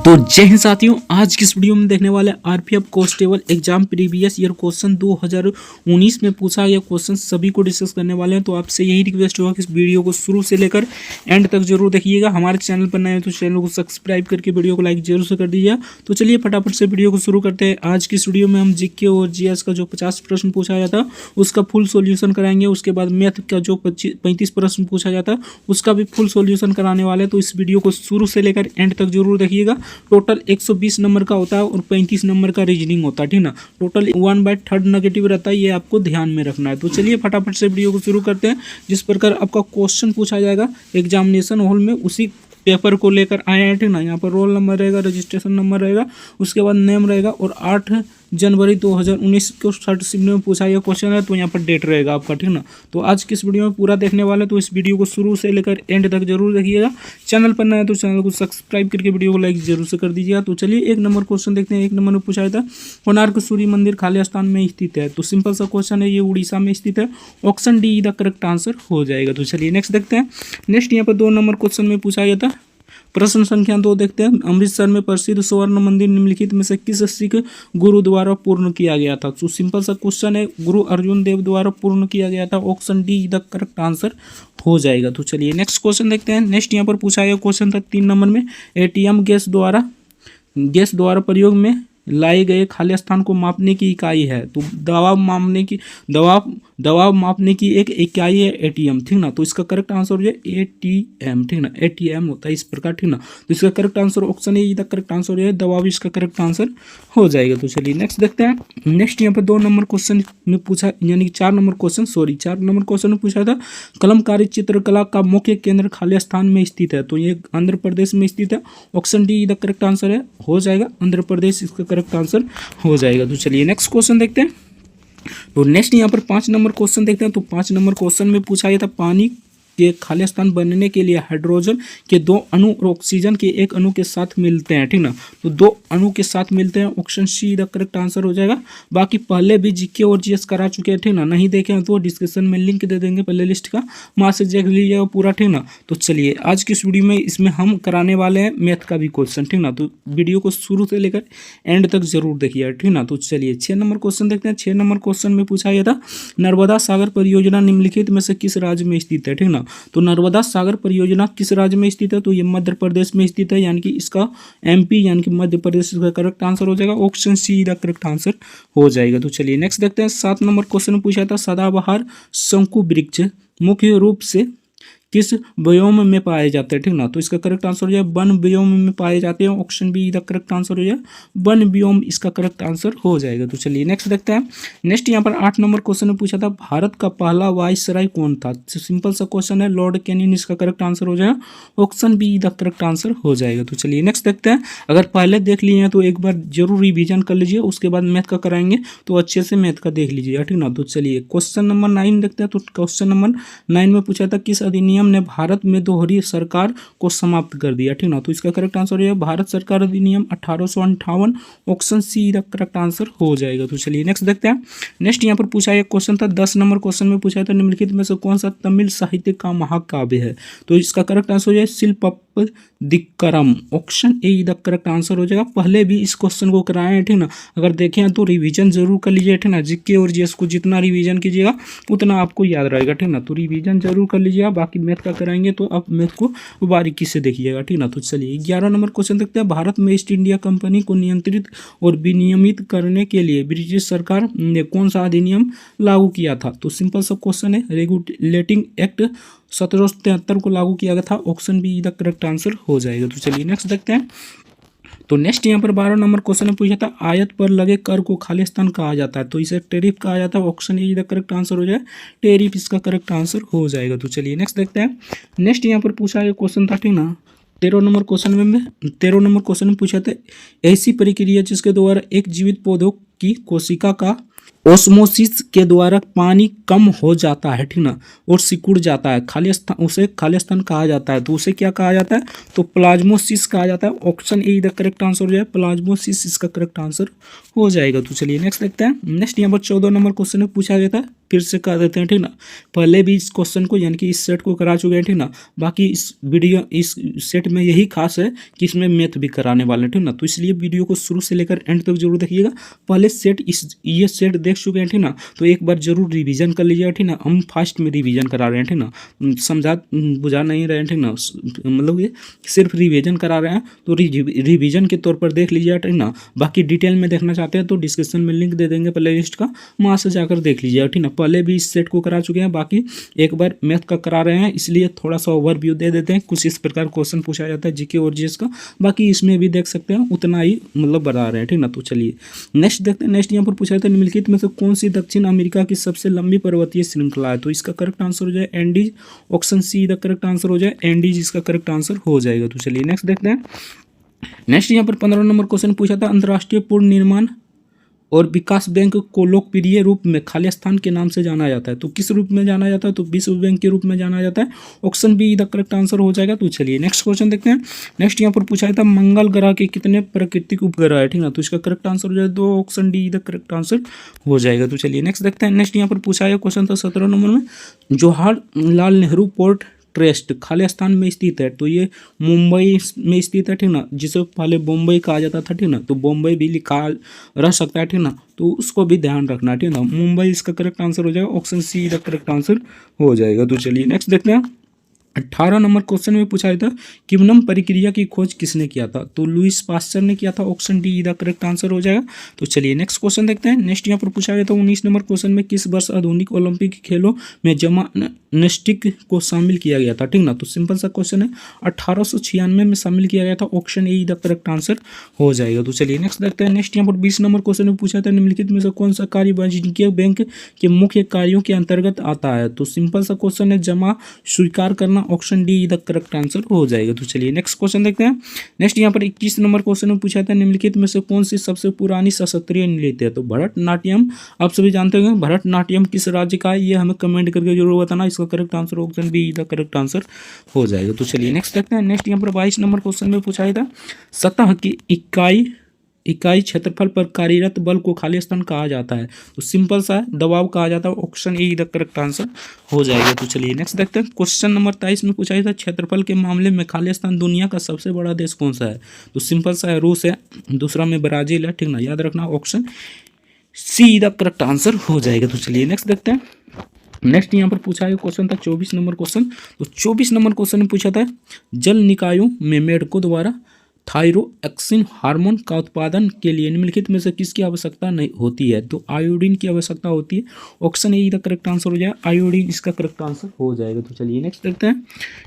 तो जय हिंद साथियों, आज की इस वीडियो में देखने वाले RPF constable exam previous year question 2019 में पूछा गया क्वेश्चन सभी को डिस्कस करने वाले हैं। तो आपसे यही रिक्वेस्ट होगा कि इस वीडियो को शुरू से लेकर एंड तक जरूर देखिएगा। हमारे चैनल पर नए हैं तो चैनल को सब्सक्राइब करके वीडियो को लाइक जरूर से कर दीजिए। तो चलिए फटाफट से वीडियो को शुरू करते हैं। आज की इस वीडियो में हम जीके और जीएस का जो 50 प्रश्न पूछा जाता है उसका फुल सोल्यूशन कराएंगे। उसके बाद मैथ का जो 35 प्रश्न पूछा जाता है उसका भी फुल सोल्यूशन कराने वाले हैं। तो इस वीडियो को शुरू से लेकर एंड तक जरूर देखिएगा। टोटल 120 नंबर का होता है और 35 नंबर का रीजनिंग होता है, ठीक ना। टोटल 1/3 नेगेटिव रहता है, ये आपको ध्यान में रखना है। तो चलिए फटाफट से वीडियो को शुरू करते हैं। जिस प्रकार आपका क्वेश्चन पूछा जाएगा एग्जामिनेशन हॉल में उसी पेपर को लेकर आए हैं, ठीक ना। यहाँ पर रोल नंबर रहेगा, रजिस्ट्रेशन नंबर रहेगा, उसके बाद नेम रहेगा और 8 जनवरी 2019 को शॉर्ट शिफ्ट में पूछा गया क्वेश्चन है तो यहाँ पर डेट रहेगा आपका, ठीक ना। तो आज की इस वीडियो में पूरा देखने वाले, तो इस वीडियो को शुरू से लेकर एंड तक जरूर देखिएगा। चैनल पर नया है तो चैनल को सब्सक्राइब करके वीडियो को लाइक जरूर से कर दीजिएगा। तो चलिए एक नंबर क्वेश्चन देखते हैं। एक नंबर में पूछा था कोणार्क सूर्य मंदिर खाली स्थान में स्थित है। तो सिंपल सा क्वेश्चन है, ये उड़ीसा में स्थित है। Option D the correct answer हो जाएगा। तो चलिए नेक्स्ट देखते हैं। नेक्स्ट यहाँ पर 2 नंबर क्वेश्चन में पूछा गया था। प्रश्न संख्या 2 देखते हैं। अमृतसर में प्रसिद्ध स्वर्ण मंदिर निम्नलिखित में से किस सिख गुरु द्वारा पूर्ण किया गया था। तो सिंपल सा क्वेश्चन है, गुरु अर्जुन देव द्वारा पूर्ण किया गया था। Option D the correct answer हो जाएगा। तो चलिए नेक्स्ट क्वेश्चन देखते हैं। नेक्स्ट यहाँ पर पूछा गया क्वेश्चन था 3 नंबर में, एटीएम गैस द्वारा प्रयोग में लाए गए खाली स्थान को मापने की इकाई है। तो दबाव मापने की एक इकाई है एटीएम, ठीक ना। तो इसका करेक्ट आंसर हो जाए एटीएम, ठीक ना। एटीएम होता है इस प्रकार, ठीक ना। तो इसका correct answer option A the correct answer हो जाए, दबाव इसका करेक्ट आंसर हो जाएगा। तो चलिए नेक्स्ट देखते हैं। नेक्स्ट यहाँ पर 2 नंबर क्वेश्चन में पूछा, यानी कि 4 नंबर क्वेश्चन में पूछा था कलमकारी चित्रकला का मुख्य केंद्र खाली स्थान में स्थित है। तो ये आंध्र प्रदेश में स्थित है। Option D the correct answer है, हो जाएगा आंध्र प्रदेश, इसका करेक्ट आंसर हो जाएगा। तो चलिए नेक्स्ट क्वेश्चन देखते हैं। तो नेक्स्ट यहाँ पर 5 नंबर क्वेश्चन देखते हैं। तो 5 नंबर क्वेश्चन में पूछा गया था पानी के खाली स्थान बनने के लिए हाइड्रोजन के 2 अणु और ऑक्सीजन के 1 अणु के साथ मिलते हैं, ठीक ना। तो 2 अणु के साथ मिलते हैं, option see the correct answer हो जाएगा। बाकी पहले भी जीके और जीएस करा चुके हैं, ठीक ना। नहीं देखे हैं तो डिस्क्रिप्शन में लिंक दे देंगे प्ले लिस्ट का, वहाँ से देख लीजिएगा पूरा, ठीक ना। तो चलिए आज की इस वीडियो में इसमें हम कराने वाले हैं मैथ का भी क्वेश्चन, ठीक ना। तो वीडियो को शुरू से लेकर एंड तक जरूर देखिए, ठीक ना। तो चलिए 6 नंबर क्वेश्चन देखते हैं। 6 नंबर क्वेश्चन में पूछा गया था नर्मदा सागर परियोजना निम्नलिखित में से किस राज्य में स्थित है, ठीक ना। तो नर्मदा सागर परियोजना किस राज्य में स्थित है। तो ये मध्य प्रदेश में स्थित है, यानी कि इसका एमपी यानी कि मध्य प्रदेश का करेक्ट आंसर हो जाएगा। Option see the correct answer हो जाएगा। तो चलिए नेक्स्ट देखते हैं। 7 नंबर क्वेश्चन पूछा था सदाबहार शंकु वृक्ष मुख्य रूप से किस व्योम में पाए जाते हैं, ठीक ना। तो इसका करेक्ट आंसर हो जाए वन व्योम में पाए जाते हैं। Option B the correct answer हो जाए वन व्योम, इसका करेक्ट आंसर हो जाएगा। तो चलिए नेक्स्ट देखते हैं। नेक्स्ट यहाँ पर 8 नंबर क्वेश्चन में पूछा था भारत का पहला वायसराय कौन था। सिंपल सा क्वेश्चन है, लॉर्ड कैनिंग, इसका करेक्ट आंसर हो जाएगा। Option B the correct answer हो जाएगा। तो चलिए नेक्स्ट देखते हैं। अगर पहले देख लिए हैं तो एक बार जरूर रिविजन कर लीजिए, उसके बाद मैथ का कराएंगे तो अच्छे से मैथ का देख लीजिएगा, ठीक ना। तो चलिए क्वेश्चन नंबर 9 देखते हैं। तो क्वेश्चन नंबर 9 में पूछा था किस अधिनियम ने भारत में दोहरी सरकार को समाप्त कर दिया, ठीक ना। तो इसका करेक्ट आंसर है भारत सरकार अधिनियम 1858। Option see the correct answer हो जाएगा। तो चलिए नेक्स्ट देखते हैं। नेक्स्ट यहाँ पर पूछा एक क्वेश्चन था 10 नंबर क्वेश्चन में पूछा था निम्नलिखित में से कौन सा तमिल साहित्य का महाकाव्य है। तो इसका करेक्ट आंसर हो जाए Silappatikaram. Option A the correct answer हो जाएगा। पहले भी इस क्वेश्चन को कराए हैं, ठीक ना। अगर देखें तो रिवीजन जरूर कर लीजिए, ठीक ना। जीके और जीएस को जितना रिवीजन कीजिएगा उतना आपको याद रहेगा, ठीक ना। तो रिवीजन जरूर कर लीजिएगा। बाकी मैथ का कराएंगे तो आप मैथ को बारीकी से देखिएगा, ठीक ना। तो चलिए 11 नंबर क्वेश्चन देखते हैं। भारत में ईस्ट इंडिया कंपनी को नियंत्रित और विनियमित करने के लिए ब्रिटिश सरकार ने कौन सा अधिनियम लागू किया था। तो सिंपल सा क्वेश्चन है, रेगुलेटिंग एक्ट 1773 को लागू किया गया था। Option B the correct answer हो जाएगा। तो चलिए नेक्स्ट देखते हैं। तो नेक्स्ट यहाँ पर 12 नंबर क्वेश्चन में पूछा था आयत पर लगे कर को खाली स्थान कहा जाता है। तो इसे टेरिफ कहा जाता है। Option A the correct answer हो जाए टेरिफ, इसका करेक्ट आंसर हो जाएगा। तो चलिए नेक्स्ट देखते हैं। नेक्स्ट यहाँ पर पूछा गया क्वेश्चन था, ठीक ना। 13 नंबर क्वेश्चन में पूछा था ऐसी प्रक्रिया जिसके द्वारा एक जीवित पौधों की कोशिका का ओस्मोसिस के द्वारा पानी कम हो जाता है, ठीक ना, और सिकुड़ जाता है, खाली स्थान, उसे खाली स्थान कहा जाता है। तो उसे क्या कहा जाता है। तो प्लाज्मोसिस कहा जाता है। Option A the correct answer हो जाए प्लाज्मोसिस, इसका करेक्ट आंसर हो जाएगा। तो चलिए नेक्स्ट देखते हैं। नेक्स्ट यहाँ पर 14 नंबर क्वेश्चन में पूछा गया था फिर से कर देते हैं, ठीक ना। पहले भी इस क्वेश्चन को यानी कि इस सेट को करा चुके हैं, ठीक ना। बाकी इस सेट में यही खास है कि इसमें मैथ भी कराने वाले हैं, ठीक ना। तो इसलिए वीडियो को शुरू से लेकर एंड तक जरूर देखिएगा। पहले ये सेट देख चुके हैं, ठीक ना, तो एक बार जरूर रिवीजन कर लीजिएगा, ठीक ना। हम फास्ट में रिवीजन करा रहे हैं, ठीक ना, समझा बुझा नहीं रहे हैं, ठीक ना, मतलब ये सिर्फ रिवीजन करा रहे हैं, तो रिवीजन के तौर पर देख लीजिएगा, ठीक ना। बाकी डिटेल में देखना चाहते हैं तो डिस्क्रिप्शन में लिंक दे देंगे प्ले लिस्ट का, वहाँ से जाकर देख लीजिएगा, ठीक ना। पहले भी इस सेट को करा चुके हैं, बाकी एक बार मैथ का करा रहे हैं, इसलिए थोड़ा सा ओवरव्यू दे देते हैं। कुछ इस प्रकार क्वेश्चन पूछा जाता है जीके और जीएस का, बाकी इसमें भी देख सकते हैं उतना ही मतलब बता रहे हैं, ठीक ना। तो चलिए नेक्स्ट देखते हैं। नेक्स्ट यहाँ पर पूछा जाता है निम्नलिखित में से कौन सी दक्षिण अमेरिका की सबसे लंबी पर्वतीय श्रृंखला है। तो इसका करेक्ट आंसर हो जाए Andes, option see the correct answer हो जाए एंडीज, इसका करेक्ट आंसर हो जाएगा। तो चलिए नेक्स्ट देखते हैं। नेक्स्ट यहाँ पर 15 नंबर क्वेश्चन पूछा था अंतर्राष्ट्रीय पूर्ण निर्माण और विकास बैंक को लोकप्रिय रूप में खालिस्तान के नाम से जाना जाता है। तो किस रूप में जाना जाता है, तो विश्व बैंक के रूप में जाना जाता है, option B the correct answer हो जाएगा। तो चलिए नेक्स्ट क्वेश्चन देखते हैं। नेक्स्ट यहाँ पर पूछा था मंगल ग्रह के कितने प्राकृतिक उपग्रह है, ठीक ना। तो इसका करेक्ट आंसर हो जाए 2, option D the correct answer हो जाएगा। तो चलिए नेक्स्ट देखते हैं। नेक्स्ट यहाँ पर पूछा है क्वेश्चन था 17 नंबर में, जवाहरलाल नेहरू पोर्ट ट्रस्ट खालिस्तान में स्थित है। तो ये मुंबई में स्थित है, ठीक ना, जिसे पहले बम्बई कहा जाता था, ठीक ना। तो बम्बई भी लिखा रह सकता है, ठीक ना, तो उसको भी ध्यान रखना, ठीक ना। मुंबई इसका करेक्ट आंसर हो जाएगा, option see the correct answer हो जाएगा। तो चलिए नेक्स्ट देखते हैं। 18 नंबर क्वेश्चन में पूछा था किण्वन प्रक्रिया की खोज किसने किया था। तो लुईस पास्चर ने किया था, option D the correct answer हो जाएगा। तो चलिए नेक्स्ट क्वेश्चन देखते हैं। नेक्स्ट यहाँ पर पूछा गया था 19 नंबर क्वेश्चन में किस वर्ष आधुनिक ओलंपिक खेलों में जिम्नास्टिक को शामिल किया गया था, ठीक ना। तो सिंपल सा क्वेश्चन है, 1896 में शामिल किया गया था, option A the correct answer हो जाएगा। तो चलिए नेक्स्ट देखते हैं। नेक्स्ट यहाँ पर 20 नंबर क्वेश्चन में पूछा था निम्नलिखित में से कौन सा कार्य वाणिज्यिक बैंक के मुख्य कार्यों के अंतर्गत आता है। तो सिंपल सा क्वेश्चन है, जमा स्वीकार करना, option D the correct answer हो जाएगा। तो चलिए नेक्स्ट क्वेश्चन देखते हैं। नेक्स्ट यहाँ पर 21 नंबर क्वेश्चन में पूछा था निम्नलिखित में से कौन सी सबसे पुरानी शास्त्रीय नृत्य है। तो भरतनाट्यम आप सभी जानते होंगे, भरतनाट्यम किस राज्य का है, ये हमें कमेंट करके जरूर बताना। इसका correct answer option B the correct answer हो जाएगा। तो चलिए नेक्स्ट देखते हैं। नेक्स्ट यहाँ पर 22 नंबर क्वेश्चन में पूछा था सतह की इकाई क्षेत्रफल पर कार्यरत बल को खालिस्तान कहा जाता है। तो सिंपल सा है, दबाव कहा जाता है, option A the correct answer हो जाएगा। तो चलिए नेक्स्ट देखते हैं। क्वेश्चन नंबर 23 में पूछा था क्षेत्रफल के मामले में खालिस्तान दुनिया का सबसे बड़ा देश कौन सा है। तो सिंपल सा है, रूस है, दूसरा में ब्राजील है, ठीक ना, याद रखना, option see the correct answer हो जाएगा। तो चलिए नेक्स्ट देखते हैं। नेक्स्ट यहाँ पर पूछा है क्वेश्चन था 24 नंबर क्वेश्चन। तो 24 नंबर क्वेश्चन में पूछा था जल निकायों में मेढकों द्वारा थायरोक्सिन हार्मोन का उत्पादन के लिए निम्नलिखित में से किसकी आवश्यकता नहीं होती है। तो आयोडीन की आवश्यकता होती है, option A the correct answer हो जाएगा, आयोडीन इसका करेक्ट आंसर हो जाएगा। तो चलिए नेक्स्ट देखते हैं।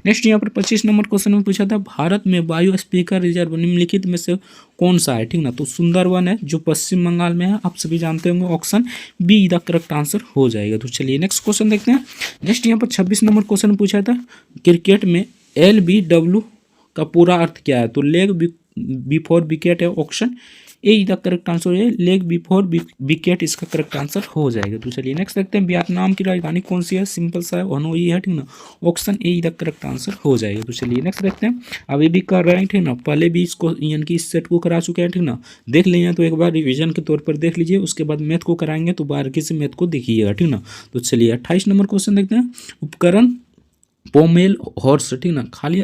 नेक्स्ट यहाँ पर 25 नंबर क्वेश्चन में पूछा था भारत में बायोस्फीयर रिजर्व निम्नलिखित में से कौन सा है, ठीक ना। तो सुंदरवन है जो पश्चिम बंगाल में है, आप सभी जानते होंगे, option B the correct answer हो जाएगा। तो चलिए नेक्स्ट क्वेश्चन देखते हैं। नेक्स्ट यहाँ पर 26 नंबर क्वेश्चन पूछा था क्रिकेट में LBW का पूरा अर्थ क्या है। तो लेग बिफोर विकेट है, option A the correct answer है, लेग बिफोर विकेट इसका करेक्ट आंसर हो जाएगा। तो चलिए नेक्स्ट देखते हैं। वियतनाम की राजधानी कौन सी है, सिंपल सा है, हनोई है, ठीक ना, option A the correct answer हो जाएगा। तो चलिए नेक्स्ट देखते हैं। अभी भी कर रहे हैं, ठीक ना, पहले भी इसको यानी कि इस सेट को करा चुके हैं, ठीक ना, देख लीजिए तो एक बार रिविजन के तौर पर देख लीजिए, उसके बाद मैथ को कराएंगे तो बारीकी से मैथ को देखिएगा, ठीक ना। तो चलिए 28 नंबर क्वेश्चन देखते हैं। उपकरण पोमेल हॉर्स, ठीक ना, खाली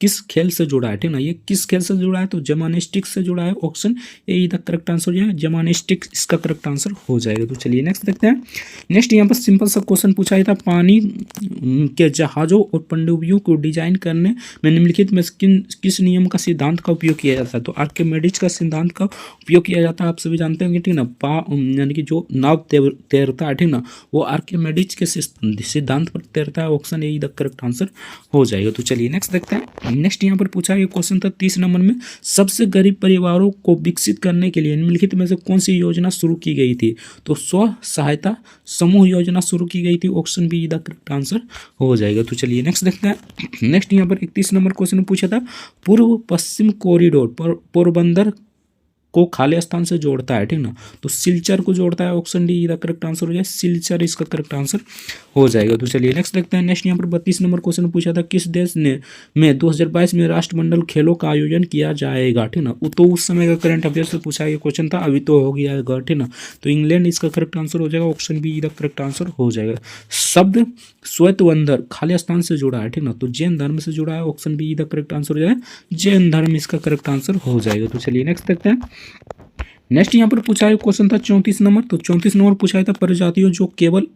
किस खेल से जुड़ा है, ठीक ना, ये किस खेल से जुड़ा है। तो जिम्नास्टिक्स से जुड़ा है, option A the correct answer जो है जिम्नास्टिक्स इसका करेक्ट आंसर हो जाएगा। तो चलिए नेक्स्ट देखते हैं। नेक्स्ट यहाँ पर सिंपल सा क्वेश्चन पूछा था पानी के जहाज़ों और पनडुब्बियों को डिजाइन करने में निम्नलिखित में किस नियम का सिद्धांत का उपयोग किया जाता है। तो आर्किमिडीज का सिद्धांत का उपयोग किया जाता है, आप सभी जानते होंगे, ठीक ना, यानी कि जो नाव तैरता है, ठीक ना, वो आर्किमिडीज के सिद्धांत पर तैरता है, option A the correct answer हो जाएगा। तो चलिए नेक्स्ट देखते हैं। नेक्स्ट यहाँ पर पूछा गया क्वेश्चन था 30 नंबर में सबसे गरीब परिवारों को विकसित करने के लिए निम्नलिखित में से कौन सी योजना शुरू की गई थी। तो स्व सहायता समूह योजना शुरू की गई थी, option B the correct answer हो जाएगा। तो चलिए नेक्स्ट देखते हैं। नेक्स्ट यहाँ पर 31 नंबर क्वेश्चन में पूछा था पूर्व पश्चिम कॉरिडोर पोरबंदर को खाली स्थान से जोड़ता है, ठीक ना, तो सिलचर को जोड़ता है, ऑप्शन डी इधर करेक्ट आंसर हो जाए, सिलचर इसका करेक्ट आंसर हो जाएगा। तो चलिए नेक्स्ट देखते हैं। नेक्स्ट यहाँ पर 32 नंबर क्वेश्चन पूछा था, किस देश ने में 2022 में राष्ट्रमंडल खेलों का आयोजन किया जाएगा, ठीक ना, तो उस समय का करंट अफेयर से पूछा गया क्वेश्चन था, अभी तो हो गया है, ठीक ना, तो इंग्लैंड इसका करेक्ट आंसर हो जाएगा, ऑप्शन बी इधर करेक्ट आंसर हो जाएगा। शब्द श्वेतवंदर खाली स्थान से जुड़ा है, ठीक ना, तो जैन धर्म से जुड़ा है, ऑप्शन बी इधर करेक्ट आंसर हो जाएगा, जैन धर्म इसका करेक्ट आंसर हो जाएगा। तो चलिए नेक्स्ट देखते हैं। नेक्स्ट यहाँ पर पूछा है क्वेश्चन था 34 नंबर, तो 34 नंबर पूछा था, प्रजातियों जो केवल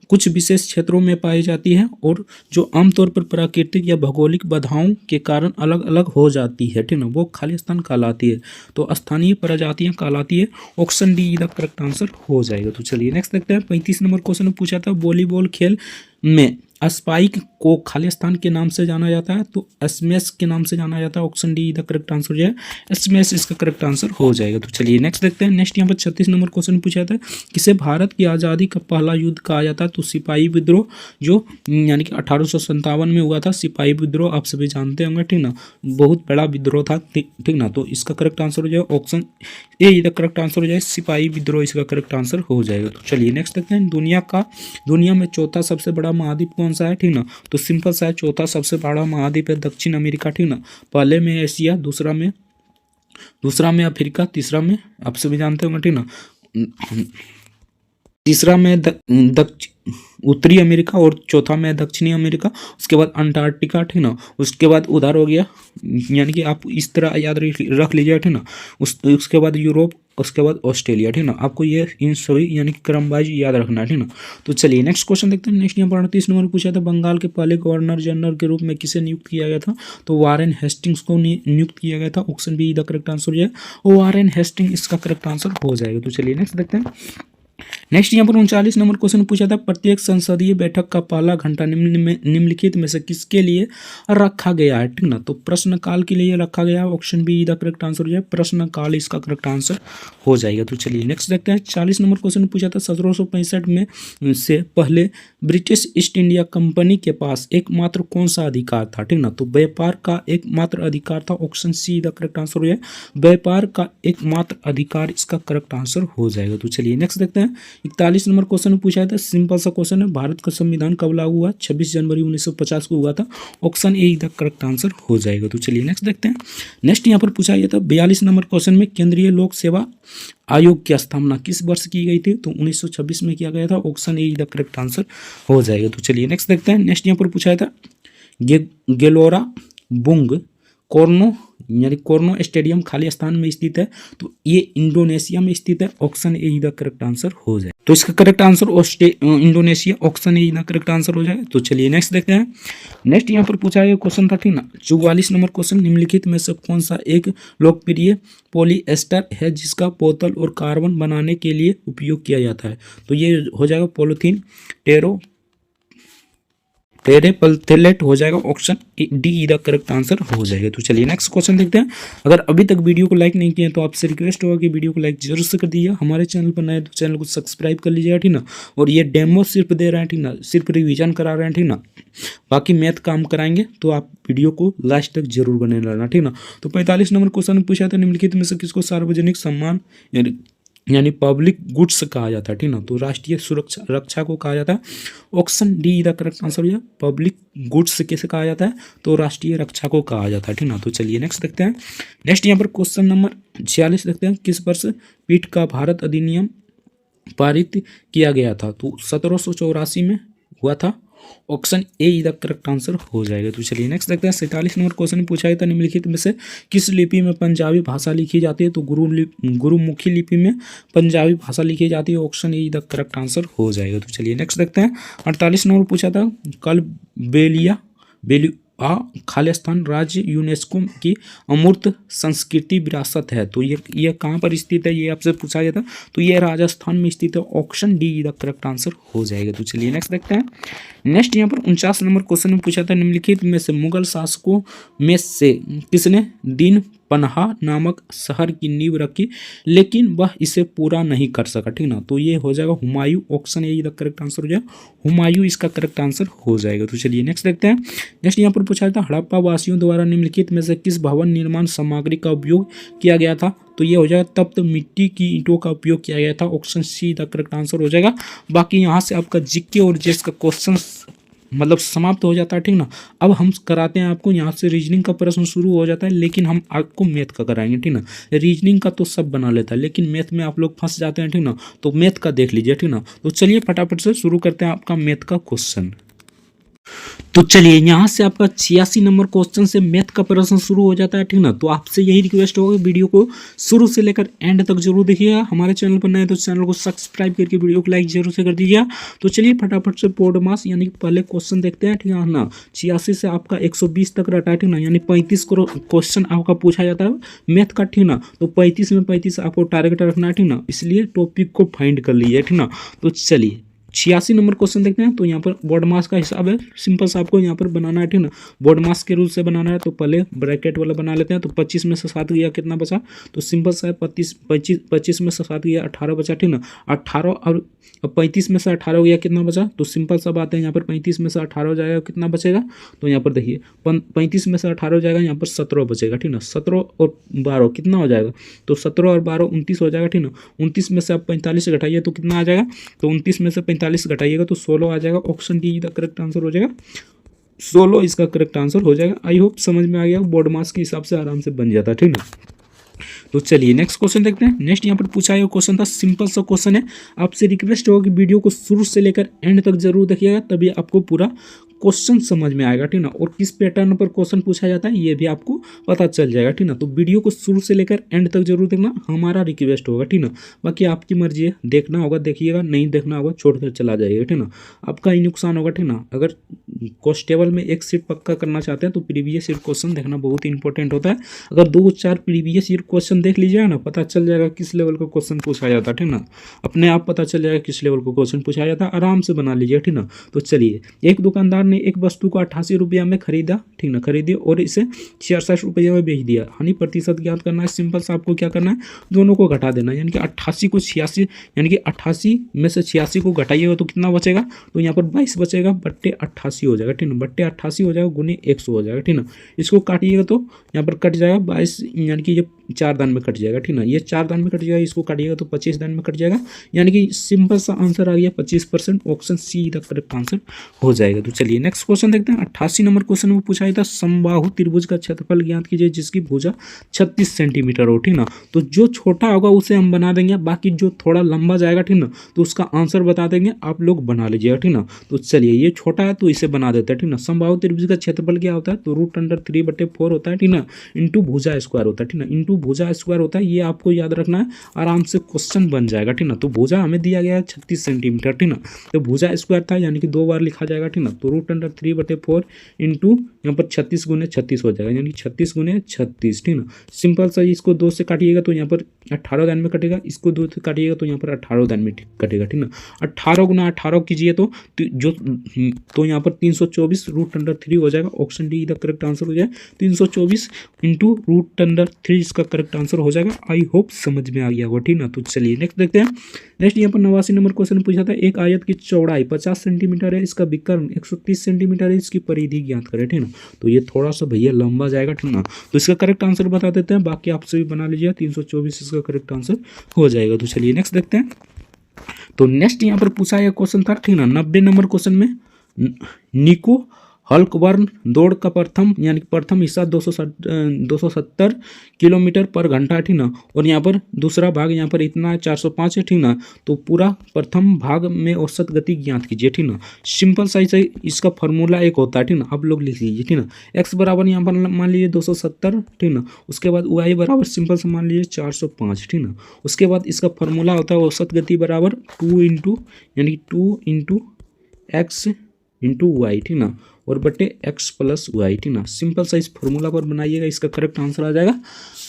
कुछ विशेष क्षेत्रों में पाई जाती है और जो आमतौर पर प्राकृतिक या भौगोलिक बाधाओं के कारण अलग अलग हो जाती है, ठीक ना, वो खाली स्थान कहलाती है, तो स्थानीय प्रजातियां कहलाती है, ऑप्शन डी इधर करेक्ट आंसर हो जाएगा। तो चलिए नेक्स्ट देखते हैं। 35 नंबर क्वेश्चन पूछा था, वॉलीबॉल खेल में स्पाइक को खाली स्थान के नाम से जाना जाता है, तो स्मैश के नाम से जाना जाता है, ऑप्शन डी इधर करेक्ट आंसर जो है, स्मैश इसका करेक्ट आंसर हो जाएगा। तो चलिए नेक्स्ट देखते हैं। नेक्स्ट यहाँ पर 36 नंबर क्वेश्चन पूछा था, किसे भारत की आज़ादी का पहला युद्ध कहा जाता है, तो सिपाही विद्रोह, जो यानी कि 1857 में हुआ था सिपाही विद्रोह, आप सभी जानते होंगे, ठीक ना, बहुत बड़ा विद्रोह था, ठीक ना, तो इसका करेक्ट आंसर हो जाए, ऑप्शन ए इधर करेक्ट आंसर हो जाए, सिपाही विद्रोह इसका करेक्ट आंसर हो जाएगा। तो चलिए नेक्स्ट देखते हैं। दुनिया में चौथा सबसे बड़ा महाद्वीप कौन सा है, ठीक ना, तो सिंपल सा है, चौथा सबसे बड़ा महाद्वीप है दक्षिण अमेरिका, ठीक ना, पहले में एशिया, दूसरा में अफ्रीका, तीसरा में आप सभी जानते होंगे, ठीक ना, तीसरा में उत्तरी अमेरिका और चौथा में दक्षिणी अमेरिका, उसके बाद अंटार्कटिका, ठीक ना, उसके बाद उधर हो गया, यानी कि आप इस तरह याद रख लीजिए, ठीक ना, उसके बाद यूरोप, उसके बाद ऑस्ट्रेलिया, ठीक ना, आपको ये इन सभी यानी कि क्रमवाइज याद रखना है, ठीक ना। तो चलिए नेक्स्ट क्वेश्चन देखते हैं। नेक्स्ट यहाँ पर 38 नंबर पूछा था, बंगाल के पहले गवर्नर जनरल के रूप में किसे नियुक्त किया गया था, तो वारेन हेस्टिंग्स को नियुक्त किया गया था, option B the correct answer हो जाए, वारेन हेस्टिंग इसका करेक्ट आंसर हो जाएगा। तो चलिए नेक्स्ट देखते हैं। नेक्स्ट यहाँ पर 39 नंबर क्वेश्चन पूछा था, प्रत्येक संसदीय बैठक का पहला घंटा निम्नलिखित में से किसके लिए रखा गया है, ठीक ना, तो प्रश्नकाल के लिए रखा गया है, option B the correct answer हो जाए, प्रश्नकाल इसका करेक्ट आंसर हो जाएगा। तो चलिए नेक्स्ट देखते हैं। 40 नंबर क्वेश्चन पूछा था, 1765 में से पहले ब्रिटिश ईस्ट इंडिया कंपनी के पास एकमात्र कौन सा अधिकार था, ठीक ना, तो व्यापार का एकमात्र अधिकार था, option see the correct answer हो जाए, व्यापार का एकमात्र अधिकार इसका करेक्ट आंसर हो जाएगा। तो चलिए नेक्स्ट देखते हैं। 41 नंबर क्वेश्चन पूछा था, सिंपल सा क्वेश्चन है, भारत का संविधान कब लागू हुआ, 26 जनवरी 1950 को हुआ था, option A the correct answer हो जाएगा। तो चलिए नेक्स्ट देखते हैं। नेक्स्ट यहाँ पर पूछा गया था 42 नंबर क्वेश्चन में, केंद्रीय लोक सेवा आयोग की स्थापना किस वर्ष की गई थी, तो 1926 में किया गया था, option A the correct answer हो जाएगा। तो चलिए नेक्स्ट देखते हैं। नेक्स्ट यहाँ पर पूछा था, गेलोरा बुंग कोर्नो यानी कोर्नो स्टेडियम खाली स्थान में स्थित है, तो ये इंडोनेशिया में स्थित है, option A the correct answer हो जाए। तो इसका correct answer Indonesia, option A the correct answer हो जाए। तो चलिए नेक्स्ट देखते हैं। नेक्स्ट यहाँ पर पूछा गया क्वेश्चन था, ठीक ना, 44 नंबर क्वेश्चन, निम्नलिखित में से कौन सा एक लोकप्रिय पॉलीएस्टर है जिसका बोतल और कार्बन बनाने के लिए उपयोग किया जाता है, तो ये हो जाएगा पॉलीथीन टेरेपल्थेलेट हो जाएगा, option D the correct answer हो जाएगा। तो चलिए नेक्स्ट क्वेश्चन देखते हैं। अगर अभी तक वीडियो को लाइक नहीं किया तो आपसे रिक्वेस्ट होगा कि वीडियो को लाइक जरूर से कर दीजिए, हमारे चैनल पर नए तो चैनल को सब्सक्राइब कर लीजिएगा, ठीक ना, और ये डेमो सिर्फ दे रहे हैं, ठीक ना, सिर्फ रिवीजन करा रहे हैं, ठीक ना, बाकी मैथ काम कराएंगे, तो आप वीडियो को लास्ट तक जरूर बने रहना, ठीक ना। तो 45 नंबर क्वेश्चन पूछा था, निम्नलिखित में से किसको सार्वजनिक सम्मान यानी पब्लिक गुड्स कहा जाता है, ठीक ना, तो राष्ट्रीय सुरक्षा रक्षा को कहा जाता है, option D the correct answer है, पब्लिक गुड्स किसे कहा जाता है, तो राष्ट्रीय रक्षा को कहा जाता है, ठीक ना। तो चलिए नेक्स्ट देखते हैं। नेक्स्ट यहाँ पर क्वेश्चन नंबर 46 देखते हैं, किस वर्ष पीठ का भारत अधिनियम पारित किया गया था, तो 1784 में हुआ था, option A the correct answer हो जाएगा। तो चलिए नेक्स्ट देखते हैं। 47 नंबर क्वेश्चन पूछा गया था, निम्नलिखित में से किस लिपि में पंजाबी भाषा लिखी जाती है, तो गुरुमुखी लिपि में पंजाबी भाषा लिखी जाती है, option A the correct answer हो जाएगा। तो चलिए नेक्स्ट देखते हैं। 48 नंबर पूछा था, बेलिया खालिस्तान राज्य यूनेस्को की अमूर्त संस्कृति विरासत है, तो ये कहाँ पर स्थित है, ये आपसे पूछा गया था, तो ये राजस्थान में स्थित है, option D the correct answer हो जाएगा। तो चलिए नेक्स्ट देखते हैं। नेक्स्ट यहाँ पर 49 नंबर क्वेश्चन में पूछा था, निम्नलिखित में से मुगल शासकों में से किसने दिन पन्हा नामक शहर की नींव रखी लेकिन वह इसे पूरा नहीं कर सका, ठीक ना, तो ये हो जाएगा Humayun, option A the correct answer हो जाएगा, हुमायूं इसका करेक्ट आंसर हो जाएगा। तो चलिए नेक्स्ट देखते हैं। नेक्स्ट यहाँ पर पूछा था, हड़प्पा वासियों द्वारा निम्नलिखित में से किस भवन निर्माण सामग्री का उपयोग किया गया था, तो ये हो जाएगा तप्त मिट्टी की ईंटों का उपयोग किया गया था, option see the correct answer हो जाएगा। बाकी यहाँ से आपका जीके और जेएस का क्वेश्चन मतलब समाप्त हो जाता है, ठीक ना। अब हम कराते हैं आपको यहाँ से रीजनिंग का प्रश्न शुरू हो जाता है, लेकिन हम आपको मैथ का कराएंगे, ठीक ना। रीजनिंग का तो सब बना लेता है, लेकिन मैथ में आप लोग फंस जाते हैं, ठीक ना। तो मैथ का देख लीजिए, ठीक ना। तो चलिए फटाफट से शुरू करते हैं आपका मैथ का क्वेश्चन। तो चलिए यहाँ से आपका 86 नंबर क्वेश्चन से मैथ का प्रश्न शुरू हो जाता है, ठीक ना। तो आपसे यही रिक्वेस्ट होगा, वीडियो को शुरू से लेकर एंड तक जरूर देखिएगा। हमारे चैनल पर नए तो चैनल को सब्सक्राइब करके वीडियो को लाइक जरूर से कर दीजिएगा। तो चलिए फटाफट से बोर्ड मास यानी कि पहले क्वेश्चन देखते हैं, ठीक है ना। 86 से आपका 120 तक रटा है, ठीक ना। यानी 35 क्वेश्चन आपका पूछा जाता है मैथ का, ठीक ना। तो 35 में 35 आपको टारगेट रखना है, ठीक ना। इसलिए टॉपिक को फाइंड कर लीजिए, ठीक ना। तो चलिए 86 नंबर क्वेश्चन देखते हैं। तो यहाँ पर बोर्ड मास का हिसाब है, सिंपल सा आपको यहाँ पर बनाना है, ठीक ना। बोर्ड मास के रूल से बनाना है, तो पहले ब्रैकेट वाला बना लेते हैं। तो 25 में से 7 गया कितना बचा, तो सिंपल सा है 25 में से 7 गया 18 बचा, ठीक ना। 18 और 35 में से 18 गया कितना बचा, तो सिंपल सा बात है यहाँ पर 35 में से 18 हो जाएगा कितना बचेगा, तो यहाँ पर देखिए 35 में से 18 हो जाएगा, यहाँ पर 17 बचेगा, ठीक ना। 17 और 12 कितना हो जाएगा, तो 17 और 12 29 हो जाएगा, ठीक ना। 29 में से आप 45 घटाइए तो कितना आ जाएगा, तो 29 में से 45 घटाइएगा तो 16 आ जाएगा। Option D the correct answer हो जाएगा, 16 इसका करेक्ट आंसर हो जाएगा। आई होप समझ में आ गया, बोर्ड मास के हिसाब से आराम से बन जाता है, ठीक ना। तो चलिए नेक्स्ट क्वेश्चन देखते हैं। नेक्स्ट यहाँ पर पूछा हुआ क्वेश्चन था, सिंपल सा क्वेश्चन है। आपसे रिक्वेस्ट होगा कि वीडियो को शुरू से लेकर एंड तक जरूर देखिएगा, तभी आपको पूरा क्वेश्चन समझ में आएगा, ठीक ना। और किस पैटर्न पर क्वेश्चन पूछा जाता है ये भी आपको पता चल जाएगा, ठीक ना। तो वीडियो को शुरू से लेकर एंड तक जरूर देखना, हमारा रिक्वेस्ट होगा, ठीक ना। बाकी आपकी मर्जी है, देखना होगा देखिएगा, नहीं देखना होगा छोड़कर चला जाइएगा, ठीक ना। आपका ही नुकसान होगा, ठीक ना। अगर कॉन्स्टेबल में एक सीट पक्का करना चाहते हैं तो प्रीवियस ईयर क्वेश्चन देखना बहुत इंपॉर्टेंट होता है। अगर 2-4 प्रीवियस ईयर क्वेश्चन देख लीजिएगा ना, पता चल जाएगा किस लेवल का क्वेश्चन पूछा जाता है, ठीक ना। अपने आप पता चल जाएगा किस लेवल का क्वेश्चन पूछा जाता है, आराम से बना लीजिए, ठीक ना। तो चलिए, एक दुकानदार ने एक वस्तु को 88 रुपया में खरीदा, ठीक ना, खरीदी और इसे 66 रुपये में बेच दिया। हानि प्रतिशत ज्ञात करना है। सिंपल सा आपको क्या करना है, दोनों को घटा देना है, यानी कि 88 को 86 यानी कि 88 में से 86 को घटाइएगा तो कितना बचेगा, तो यहाँ पर 22 बचेगा बट्टे 88 हो जाएगा, ठीक ना। बट्टे 88 हो जाएगा गुने 100 हो जाएगा, ठीक ना। इसको काटिएगा तो यहाँ पर कट जाएगा 22, यानी कि ये 4 दान में कट जाएगा, ठीक ना। ये 4 दान में कट जाएगा, इसको काटिएगा तो 25 दान में कट जाएगा, यानी कि सिंपल सा आंसर आ गया 25%। Option see the correct answer हो जाएगा। तो चलिए नेक्स्ट क्वेश्चन देखते हैं। 88 नंबर क्वेश्चन में पूछा गया था, समबाहु त्रिभुज का क्षेत्रफल ज्ञात कीजिए जिसकी भुजा 36 सेंटीमीटर हो, ठीक ना। तो जो छोटा होगा उसे हम बना देंगे, बाकी जो थोड़ा लंबा जाएगा, ठीक ना, तो उसका आंसर बता देंगे, आप लोग बना लीजिएगा, ठीक ना। तो चलिए ये छोटा है तो इसे बना देते हैं, ठीक ना। समबाहु त्रिभुज का क्षेत्रफल क्या होता है, तो √3/4 होता है, ठीक ना, इंटू भुजा स्क्वायर होता है, ठीक ना। इंटू भुजा स्क्वायर होता है, ये आपको याद रखना है, आराम से क्वेश्चन बन जाएगा, ठीक ना। तो भुजा हमें दिया गया है 36 सेंटीमीटर, ठीक ना। तो भुजा स्क्वायर था यानी कि 2 बार लिखा जाएगा, ठीक ना। तो √3/4 इंटू यहाँ पर 36 गुने 36 हो जाएगा, यानी 36 गुने 36, ठीक ना। सिंपल सा इसको 2 से काटिएगा तो यहाँ पर 18 दान में कटेगा, इसको 2 से काटिएगा तो यहाँ पर 18 दान में कटेगा, ठीक ना। 18 गुना 18 कीजिए तो यहाँ पर 324 √3 हो जाएगा। Option D the correct answer हो जाएगा। 324 इंटू √3 इसका करेक्ट आंसर हो जाएगा। आई होप समझ में आ गया होगा, ठीक ना। तो चलिए नेक्स्ट देखते हैं। नेक्स्ट यहाँ पर 89 नंबर क्वेश्चन पूछा था, एक आयत की चौड़ाई 50 सेंटीमीटर है, इसका विकर्ण 130 सेंटीमीटर है, इसकी परिधि ज्ञात करें, ठीक ना। तो ये थोड़ा सा भैया लंबा जाएगा, ठीक ना। तो इसका करेक्ट आंसर बता देते हैं, बाकी आपसे भी बना लीजिए। 324 इसका करेक्ट आंसर हो जाएगा। तो चलिए नेक्स्ट देखते हैं। तो नेक्स्ट यहाँ पर पूछा गया क्वेश्चन था, ठीक ना। 90 नंबर क्वेश्चन में निको हल्कबर्न दौड़ का प्रथम हिस्सा 270 किलोमीटर पर घंटा, ठीक ना। और यहाँ पर दूसरा भाग यहाँ पर इतना है 405 है, ठीक ना। तो पूरा प्रथम भाग में औसत गति ज्ञात कीजिए, ठीक ना। सिंपल सा इसका फॉर्मूला एक होता है, ठीक ना। आप लोग लिख लीजिए, ठीक ना। एक्स बराबर यहाँ पर मान लीजिए 270, ठीक ना। उसके बाद वाई बराबर सिंपल से मान लीजिए 405, ठीक ना। उसके बाद इसका फॉर्मूला होता है औसत गति बराबर 2 इंटू एक्स इंटू वाई, ठीक ना, और बटे x प्लस वाई, ठीक ना। सिंपल सा इस फॉर्मूला पर बनाइएगा, इसका करेक्ट आंसर आ जाएगा।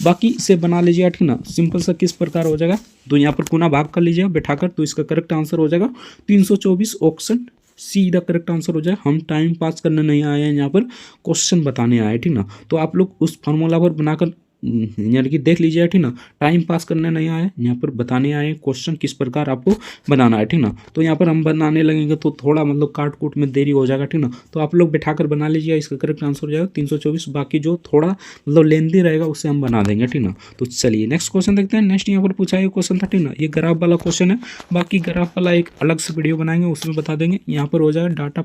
बाकी इसे बना लीजिएगा, ठीक ना। सिंपल सा किस प्रकार हो जाएगा, तो यहाँ पर गुना भाग कर लीजिएगा बैठाकर, तो इसका करेक्ट आंसर हो जाएगा 324। Option see the correct answer हो जाए। हम टाइम पास करने नहीं आए हैं, यहाँ पर क्वेश्चन बताने आए, ठीक ना। तो आप लोग उस फार्मूला पर बनाकर यानी कि देख लीजिए, ठीक ना। टाइम पास करने नहीं आए, यहाँ पर बताने आए क्वेश्चन किस प्रकार आपको बनाना है, ठीक ना। तो यहाँ पर हम बनाने लगेंगे तो थोड़ा मतलब काट कूट में देरी हो जाएगा, ठीक ना। तो आप लोग बैठाकर बना लीजिए, इसका करेक्ट आंसर हो जाएगा 324। बाकी जो थोड़ा मतलब लेंदी रहेगा उससे हम बना देंगे, ठीक ना। तो चलिए नेक्स्ट क्वेश्चन देखते हैं। नेक्स्ट यहाँ पर पूछा ये क्वेश्चन था, ठीक ना। ये ग्राफ वाला क्वेश्चन है, बाकी ग्राफ वाला एक अलग से वीडियो बनाएंगे उसमें बता देंगे। यहाँ पर हो जाएगा डाटा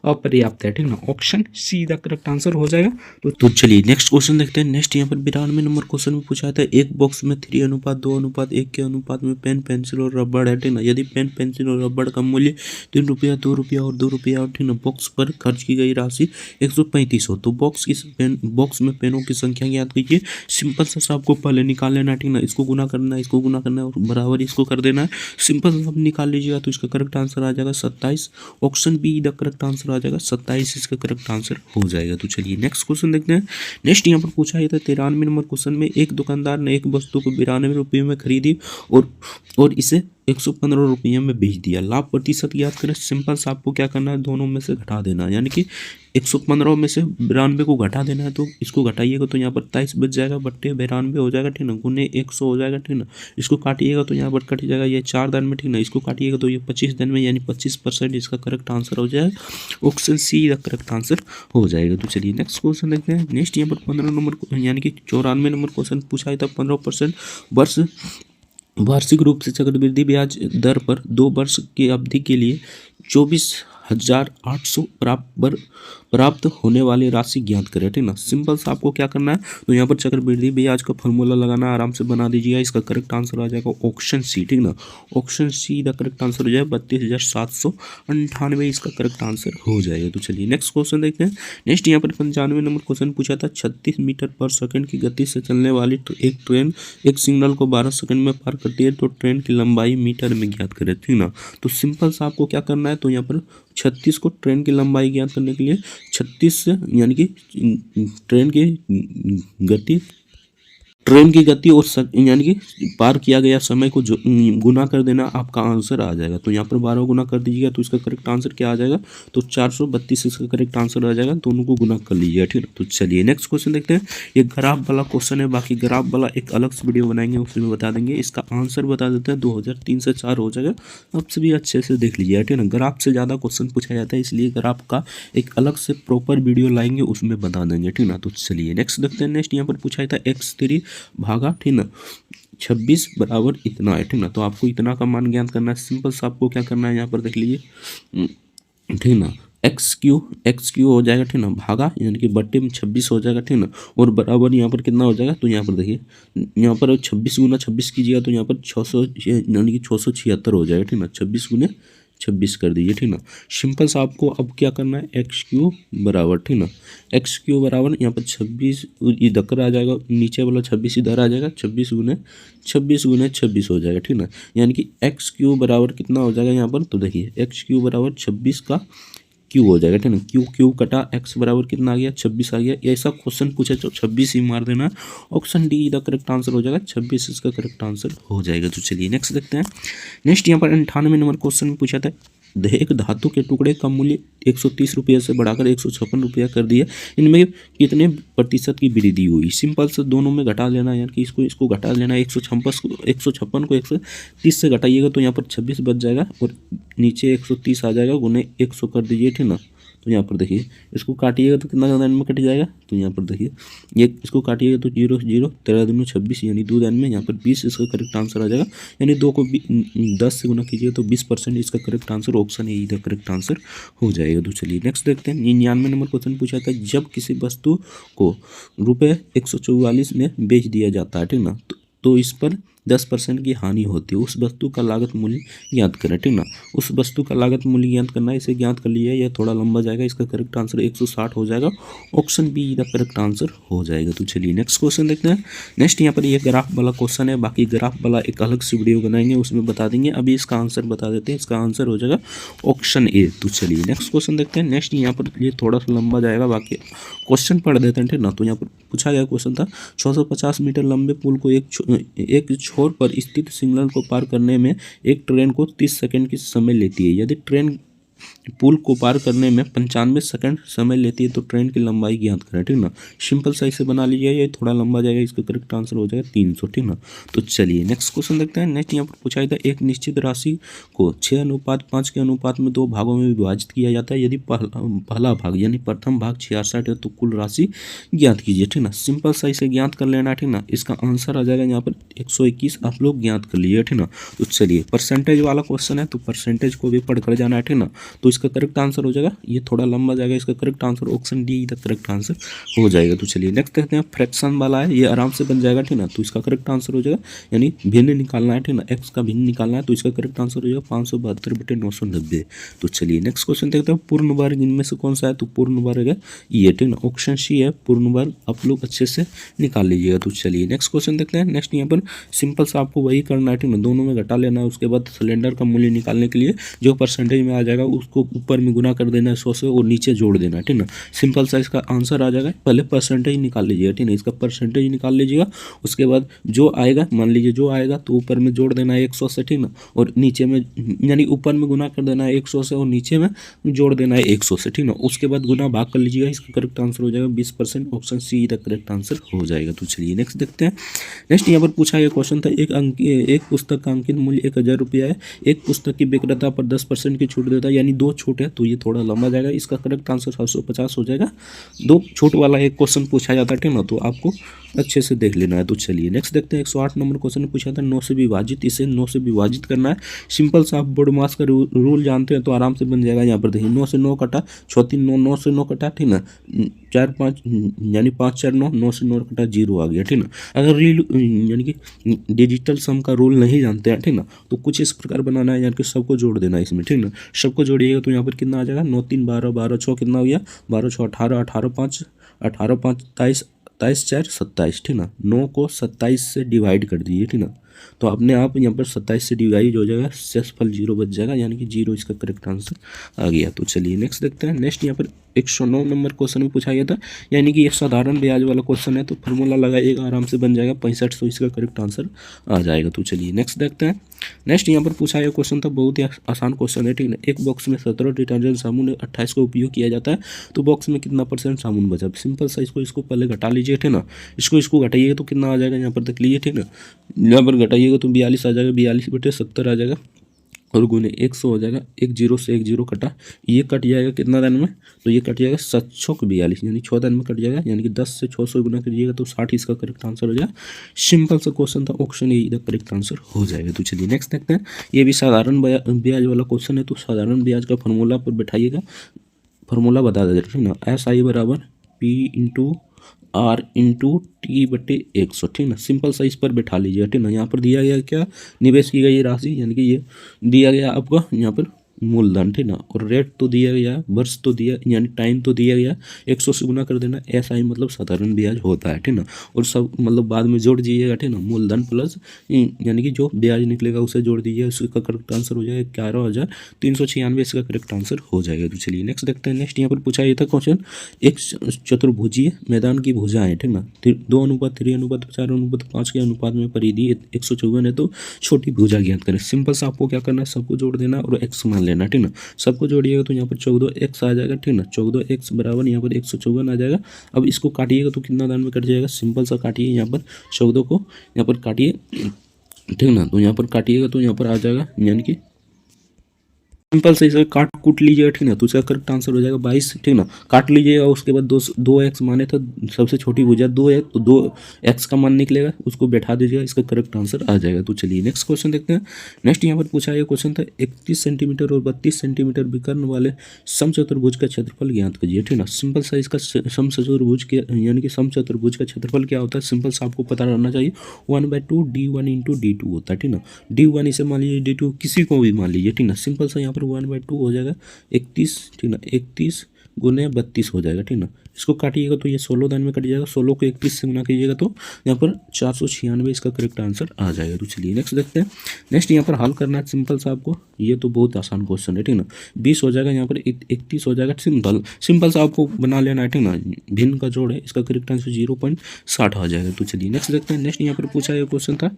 अपर्याप्त है, ठीक ना। Option see the correct answer हो जाएगा। तो चलिए नेक्स्ट क्वेश्चन देखते हैं। नेक्स्ट यहाँ पर 92 नंबर क्वेश्चन में पूछा था, एक बॉक्स में 3:2:1 के अनुपात में पेन, पेंसिल और रबड़ है, ठीक ना। यदि पेन, पेंसिल और रबड़ का मूल्य 3 रुपया, 2 रुपया और 2 रुपया और, ठीक ना, बॉक्स पर खर्च की गई राशि 135 हो, तो बॉक्स में पेनों की संख्या ज्ञात कीजिए। सिंपल सा आपको पहले निकाल लेना है, ठीक ना। इसको गुना करना है, इसको गुना करना है और बराबर इसको कर देना है। सिंपल सा निकाल लीजिएगा तो इसका करेक्ट आंसर आ जाएगा 27। Option B the correct answer आ जाएगा 27, इसका करेक्ट आंसर हो जाएगा। तो चलिए नेक्स्ट क्वेश्चन देखते हैं। नेक्स्ट यहाँ पर पूछा है था 93 नंबर क्वेश्चन में, एक दुकानदार ने एक वस्तु को 92 रुपये में खरीदी और इसे 115 रुपये में बेच दिया। लाभ प्रतिशत ज्ञात करें। सिंपल सा आपको क्या करना है, दोनों में से घटा देना है, यानी कि 115 में से 92 को घटा देना है। तो इसको घटाइएगा तो यहाँ पर 23 बच जाएगा, बट्टे 92 हो जाएगा, ठीक ना, गुने 100 हो जाएगा, ठीक ना। इसको काटिएगा तो यहाँ पर कट जाएगा ये 4 दिन में, ठीक ना। इसको काटिएगा तो ये 25 दिन में, यानी 25%, इसका करेक्ट आंसर हो जाएगा। ऑप्शन सी का करेक्ट आंसर हो जाएगा। तो चलिए नेक्स्ट क्वेश्चन देखते हैं। नेक्स्ट यहाँ पर 15 नंबर यानी कि 94 नंबर क्वेश्चन पूछा था, 15% वार्षिक रूप से चक्रवृद्धि ब्याज दर पर 2 वर्ष की अवधि के लिए 24,800 प्राप्त होने वाली राशि ज्ञात करें, ठीक ना। सिंपल सा आपको क्या करना है, तो यहाँ पर चक्रवृद्धि ब्याज का फॉर्मूला लगाना, आराम से बना दीजिएगा। इसका करेक्ट आंसर आ जाएगा ऑप्शन सी, ठीक ना। Option see the correct answer हो जाएगा 32,798, इसका करेक्ट आंसर हो जाएगा। तो चलिए नेक्स्ट क्वेश्चन देखते हैं। नेक्स्ट यहाँ पर 95 नंबर क्वेश्चन पूछा था, 36 मीटर पर सेकंड की गति से चलने वाली एक ट्रेन एक सिग्नल को 12 सेकंड में पार करती है, तो ट्रेन की लंबाई मीटर में ज्ञात करें, ठीक ना। तो सिंपल सा आपको क्या करना है, तो यहाँ पर 36 को ट्रेन की लंबाई ज्ञात करने के लिए 36 से यानी कि ट्रेन की गति और यानी कि पार किया गया समय को गुना कर देना, आपका आंसर आ जाएगा। तो यहाँ पर 12 गुना कर दीजिएगा तो इसका करेक्ट आंसर क्या आ जाएगा, तो 432 इसका करेक्ट आंसर आ जाएगा। दोनों को गुना कर लीजिएगा, ठीक है। तो चलिए नेक्स्ट क्वेश्चन देखते हैं। ये ग्राफ वाला क्वेश्चन है, बाकी ग्राफ वाला एक अलग से वीडियो बनाएंगे उसमें बता देंगे। इसका आंसर बता देते हैं, 2003 से 4 हो जाएगा। आप सभी अच्छे से देख लीजिएगा, ठीक है ना। ग्राफ से ज़्यादा क्वेश्चन पूछा जाता है, इसलिए ग्राफ का एक अलग से प्रॉपर वीडियो लाएंगे उसमें बता देंगे, ठीक ना। तो चलिए नेक्स्ट देखते हैं। नेक्स्ट यहाँ पर पूछा था x3 भागा, ठीक ना, 26 बराबर इतना है, ठीक ना। तो आपको इतना का मान ज्ञात करना है। सिंपल सा आपको क्या करना है, यहाँ पर देख लीजिए, ठीक ना, एक्स क्यू हो जाएगा, ठीक ना, भागा यानी कि बट्टे में 26 हो जाएगा, ठीक ना, और बराबर यहाँ पर कितना हो जाएगा, तो यहाँ पर देखिए, यहाँ पर 26 गुना 26 कीजिएगा तो यहाँ पर 600 यानी कि 676 हो जाएगा, ठीक ना। 26 गुने 26 कर दीजिए, ठीक ना। सिंपल सा आपको अब क्या करना है, एक्स क्यू बराबर, ठीक ना, एक्स क्यू बराबर यहाँ पर 26 इधर आ जाएगा, नीचे वाला 26 इधर आ जाएगा, 26 गुने 26 हो जाएगा, ठीक ना। यानी कि एक्स क्यू बराबर कितना हो जाएगा यहाँ पर, तो देखिए एक्स क्यू बराबर 26 का क्यू हो जाएगा, ठीक ना। क्यू कटा एक्स बराबर कितना आ गया, 26 आ गया। ऐसा क्वेश्चन पूछे तो 26 ही मार देना। Option D the correct answer हो जाएगा, 26 इसका करेक्ट आंसर हो जाएगा। तो चलिए नेक्स्ट देखते हैं। नेक्स्ट यहाँ पर 98 नंबर क्वेश्चन में पूछा था, एक धातु के टुकड़े का मूल्य 130 रुपये से बढ़ाकर 156 रुपया कर दिया, इनमें कितने प्रतिशत की वृद्धि हुई। सिंपल से दोनों में घटा लेना, यानी कि इसको घटा लेना। 156 को 130 से घटाइएगा तो यहाँ पर 26 बच जाएगा और नीचे 130 आ जाएगा, गुने 100 कर दीजिए, ठीक ना। तो यहाँ पर देखिए इसको काटिएगा तो कितना दिन में कट जाएगा, तो यहाँ पर देखिए ये इसको काटिएगा तो 0 0 13 दिन में 26 यानी 2 दिन में यहाँ पर 20 इसका करेक्ट आंसर आ जाएगा। यानी 2 को 10 से गुना कीजिएगा तो 20% इसका करेक्ट आंसर ऑप्शन ए इधर करेक्ट आंसर हो जाएगा। तो चलिए नेक्स्ट देखते हैं। 99 नंबर क्वेश्चन पूछा था, जब किसी वस्तु को ₹144 में बेच दिया जाता है, ठीक ना, तो इस पर 10% की हानि होती है। उस वस्तु का लागत मूल्य ज्ञात करें, ठीक ना। उस वस्तु का लागत मूल्य ज्ञात करना है, इसे ज्ञात कर लिया, यह थोड़ा लंबा जाएगा। इसका करेक्ट आंसर 160 हो जाएगा। Option B the correct answer हो जाएगा। तो चलिए नेक्स्ट क्वेश्चन देखते हैं। नेक्स्ट यहाँ पर ये ग्राफ वाला क्वेश्चन है, बाकी ग्राफ वाला एक अलग से वीडियो बनाएंगे उसमें बता देंगे। अभी इसका आंसर बता देते हैं, इसका आंसर हो जाएगा ऑप्शन ए। तो चलिए नेक्स्ट क्वेश्चन देखते हैं। नेक्स्ट यहाँ पर ये थोड़ा सा लंबा जाएगा, बाकी क्वेश्चन पढ़ देते हैं, ठीक ना। तो यहाँ पर पूछा गया क्वेश्चन था, 650 मीटर लंबे पुल को एक छोर पर स्थित सिग्नल को पार करने में एक ट्रेन को 30 सेकंड की समय लेती है। यदि ट्रेन पुल को पार करने में 95 सेकंड समय लेती है, तो ट्रेन की लंबाई ज्ञात करें, ठीक ना। सिंपल सा इसे बना लीजिए, ये थोड़ा लंबा जाएगा, इसका करेक्ट आंसर हो जाएगा 300, ठीक ना। तो चलिए नेक्स्ट क्वेश्चन देखते हैं। नेक्स्ट यहाँ पर पूछा गया था, एक निश्चित राशि को 6:5 के अनुपात में 2 भागों में विभाजित किया जाता है, यदि पहला भाग यानी प्रथम भाग 66 है तो कुल राशि ज्ञात कीजिए, ठीक ना। सिंपल सा इसे ज्ञात कर लेना, ठीक ना। इसका आंसर आ जाएगा यहाँ पर 121, आप लोग ज्ञात कर लीजिए, ठीक ना। तो चलिए परसेंटेज वाला क्वेश्चन है, तो परसेंटेज को भी पढ़ कर जाना है, ठीक ना। तो इसका करेक्ट आंसर हो जाएगा, ये थोड़ा लंबा जाएगा, इसका correct answer option D the correct answer हो जाएगा। तो चलिए नेक्स्ट देखते हैं, फ्रैक्शन वाला है, ये आराम से बन जाएगा, ठीक ना। तो इसका करेक्ट आंसर हो जाएगा, यानी भिन्न निकालना है, ठीक ना, एक्स का भिन्न निकालना है, तो इसका करेक्ट आंसर हो जाएगा 572/990। तो चलिए नेक्स्ट क्वेश्चन देखते हैं, पूर्ण वर्ग इनमें से कौन सा है, तो पूर्ण वर्ग है ये, ठीक ना, ऑप्शन सी है पूर्ण वर्ग, आप लोग अच्छे से निकाल लीजिएगा। तो चलिए नेक्स्ट क्वेश्चन देखते हैं। नेक्स्ट यहाँ पर सिंपल सा आपको वही करना है, ठीक ना, दोनों में घटा लेना है, उसके बाद सिलेंडर का मूल्य निकालने के लिए जो परसेंटेज में आ जाएगा उसको ऊपर में गुना कर देना है 100 से और नीचे जोड़ देना है, ठीक ना। सिंपल सा इसका आंसर आ जाएगा, पहले परसेंटेज निकाल लीजिएगा, ठीक ना, इसका परसेंटेज निकाल लीजिएगा, उसके बाद जो आएगा, मान लीजिए जो आएगा तो ऊपर में जोड़ देना है 100 से, ठीक ना, और नीचे में यानी ऊपर में गुना कर देना है 100 से और नीचे में जोड़ देना है 100 से, ठीक ना। उसके बाद गुना भाग कर लीजिएगा, इसका करेक्ट आंसर हो जाएगा 20%, option see the correct answer हो जाएगा। तो चलिए नेक्स्ट देखते हैं। नेक्स्ट यहाँ पर पूछा गया क्वेश्चन था, एक पुस्तक का अंकित मूल्य 1000 रुपया है, एक पुस्तक की विक्रेता पर 10% की छूट देता है, यानी 2 छूट है, तो ये थोड़ा लंबा जाएगा, इसका करेक्ट आंसर 750 हो जाएगा। 2 छूट वाला एक क्वेश्चन पूछा जाता है, ठीक ना, तो आपको अच्छे से देख लेना है। तो चलिए नेक्स्ट देखते हैं, 108 नंबर क्वेश्चन पूछा था 9 से विभाजित, इसे 9 से विभाजित करना है। सिंपल सा आप बोर्ड मास का रूल जानते हैं, तो आराम से बन जाएगा। यहाँ पर देखिए 9 से 9 कटा, 6 3 9, 9 से 9 कटा, ठीक ना, 4 5 यानी 5 4 9, 9 से 9 कटा 0 आ गया, ठीक ना। अगर यानी कि डिजिटल सम का रूल नहीं जानते हैं, ठीक ना, तो कुछ इस प्रकार बनाना है, यानी कि सबको जोड़ देना है इसमें, ठीक ना। सबको जोड़िएगा तो यहाँ पर कितना आ जाएगा, 9 3 12, 12 6 कितना हो गया, 12 6 18, 18 5 23 27 4 27, ठीक ना। 9 को 27 से डिवाइड कर दीजिए, ठीक ना, तो अपने आप यहाँ पर 27 से डिवाइड हो जाएगा, शेषफल 0 बच जाएगा, यानी कि 0 इसका करेक्ट आंसर आ गया। तो चलिए नेक्स्ट देखते हैं। नेक्स्ट यहाँ पर 109 नंबर क्वेश्चन में पूछा गया था, यानी कि एक साधारण ब्याज वाला क्वेश्चन है, तो फार्मूला लगाइएगा, आराम से बन जाएगा 6500, इसका करेक्ट आंसर आ जाएगा। तो चलिए नेक्स्ट देखते हैं। नेक्स्ट यहाँ पर पूछा गया क्वेश्चन था, बहुत ही आसान क्वेश्चन है, ठीक है। एक बॉक्स में 17 डिटर्जेंट साबुन 28 का उपयोग किया जाता है, तो बॉक्स में कितना % साबुन बचा। सिंपल सा इसको पहले घटा लीजिए, ठीक ना, इसको घटाइएगा तो कितना आ जाएगा, यहाँ पर देख लीजिए, ठीक ना, यहाँ पर घटाइएगा तो 42 आ जाएगा, 42/70 आ जाएगा, और गुने 100 हो जाएगा, एक 0 से 1 0 कटा, ये कट जाएगा कितना दिन में, तो ये कट जाएगा 742, यानी 6 दिन में कट जाएगा, यानी कि 10 से 600 गुना करिएगा तो 60 इसका करेक्ट आंसर हो जाएगा। सिंपल सा क्वेश्चन था, ऑप्शन ए इधर करेक्ट आंसर हो जाएगा। तो चलिए नेक्स्ट देखते हैं, ये भी साधारण ब्याज वाला क्वेश्चन है, तो साधारण ब्याज का फॉर्मूला पर बैठाइएगा, फॉर्मूला बता देते, ठीक ना, SI बराबर P/R/T/100, ठीक ना। सिंपल सा इस पर बैठा लीजिए, ठीक ना। यहाँ पर दिया गया क्या, निवेश की गई राशि, यानी कि ये दिया गया आपका यहाँ पर मूलधन, ठीक ना, और रेट तो दिया गया, वर्ष तो दिया, यानी टाइम तो दिया गया, 100 से गुना कर देना, SI मतलब साधारण ब्याज होता है, ठीक ना, और सब मतलब बाद में जोड़ दीजिएगा, ठीक ना, मूलधन प्लस यानी कि जो ब्याज निकलेगा उसे जोड़ दीजिए, उसका करेक्ट आंसर हो जाएगा 11,396, इसका करेक्ट आंसर हो जाएगा। तो चलिए नेक्स्ट देखते हैं। नेक्स्ट यहाँ पर पूछा गया था क्वेश्चन, एक चतुर्भुजीय मैदान की भुजाएं, ठीक ना, 2:3:4:5 के अनुपात में परिधि 154 है, तो छोटी भुजा ज्ञात करें। सिंपल सा आपको क्या करना है, सबको जोड़ देना और एक्स मान लेना, ठीक ना। सबको जोड़िएगा तो यहाँ पर 14x आ जाएगा, ठीक ना, 14x बराबर यहाँ पर 154 आ जाएगा। अब इसको काटिएगा तो कितना दान में कट जाएगा, सिंपल सा काटिए, यहाँ पर 14 को यहाँ पर काटिए, ठीक ना, तो यहाँ पर काटिएगा तो यहाँ पर आ जाएगा, यानी कि सिंपल से इसे काट कूट लीजिएगा, ठीक ना, तो इसका करेक्ट आंसर हो जाएगा 22, ठीक ना। काट लीजिएगा, उसके बाद 2x माने था, सबसे छोटी भुजा 2 है, तो 2x का मान निकलेगा, उसको बैठा दीजिएगा, इसका करेक्ट आंसर आ जाएगा। तो चलिए नेक्स्ट क्वेश्चन देखते हैं। नेक्स्ट यहाँ पर पूछा गया क्वेश्चन था, 31 सेंटीमीटर और 32 सेंटीमीटर विकर्ण वाले समचतुर्भुज का क्षेत्रफल ज्ञात कीजिए, ठीक ना। सिंपल सा इसका समचतुर्भुज के यानी कि समचतुर्भुज का क्षेत्रफल क्या होता है, सिंपल सा आपको पता रहना चाहिए, 1/2 D1 × D2 होता है, ठीक ना। D1 इसे मान लीजिए, D2 किसी को भी मान लीजिए, ठीक ना। सिंपल सा यहाँ पर 1/2 हो जाएगा 31, ठीक ना, 31 गुने 32 हो जाएगा, ठीक ना। इसको काटिएगा तो ये 16 दान में कट जाएगा, 16 को 31 से गुना कीजिएगा तो यहाँ पर 496 इसका करेक्ट आंसर आ जाएगा। तो चलिए नेक्स्ट देखते हैं। नेक्स्ट यहाँ पर हल करना है सिंपल सा आपको, ये तो बहुत आसान क्वेश्चन है, ठीक ना। 20 हो जाएगा, यहाँ पर 31 हो जाएगा, सिंपल सा आपको बना लेना है, ठीक ना। भिन्न का जोड़ है, इसका करेक्ट आंसर 0.60 आ जाएगा। तो चलिए नेक्स्ट देखते हैं। नेक्स्ट यहाँ पर पूछा गया क्वेश्चन था,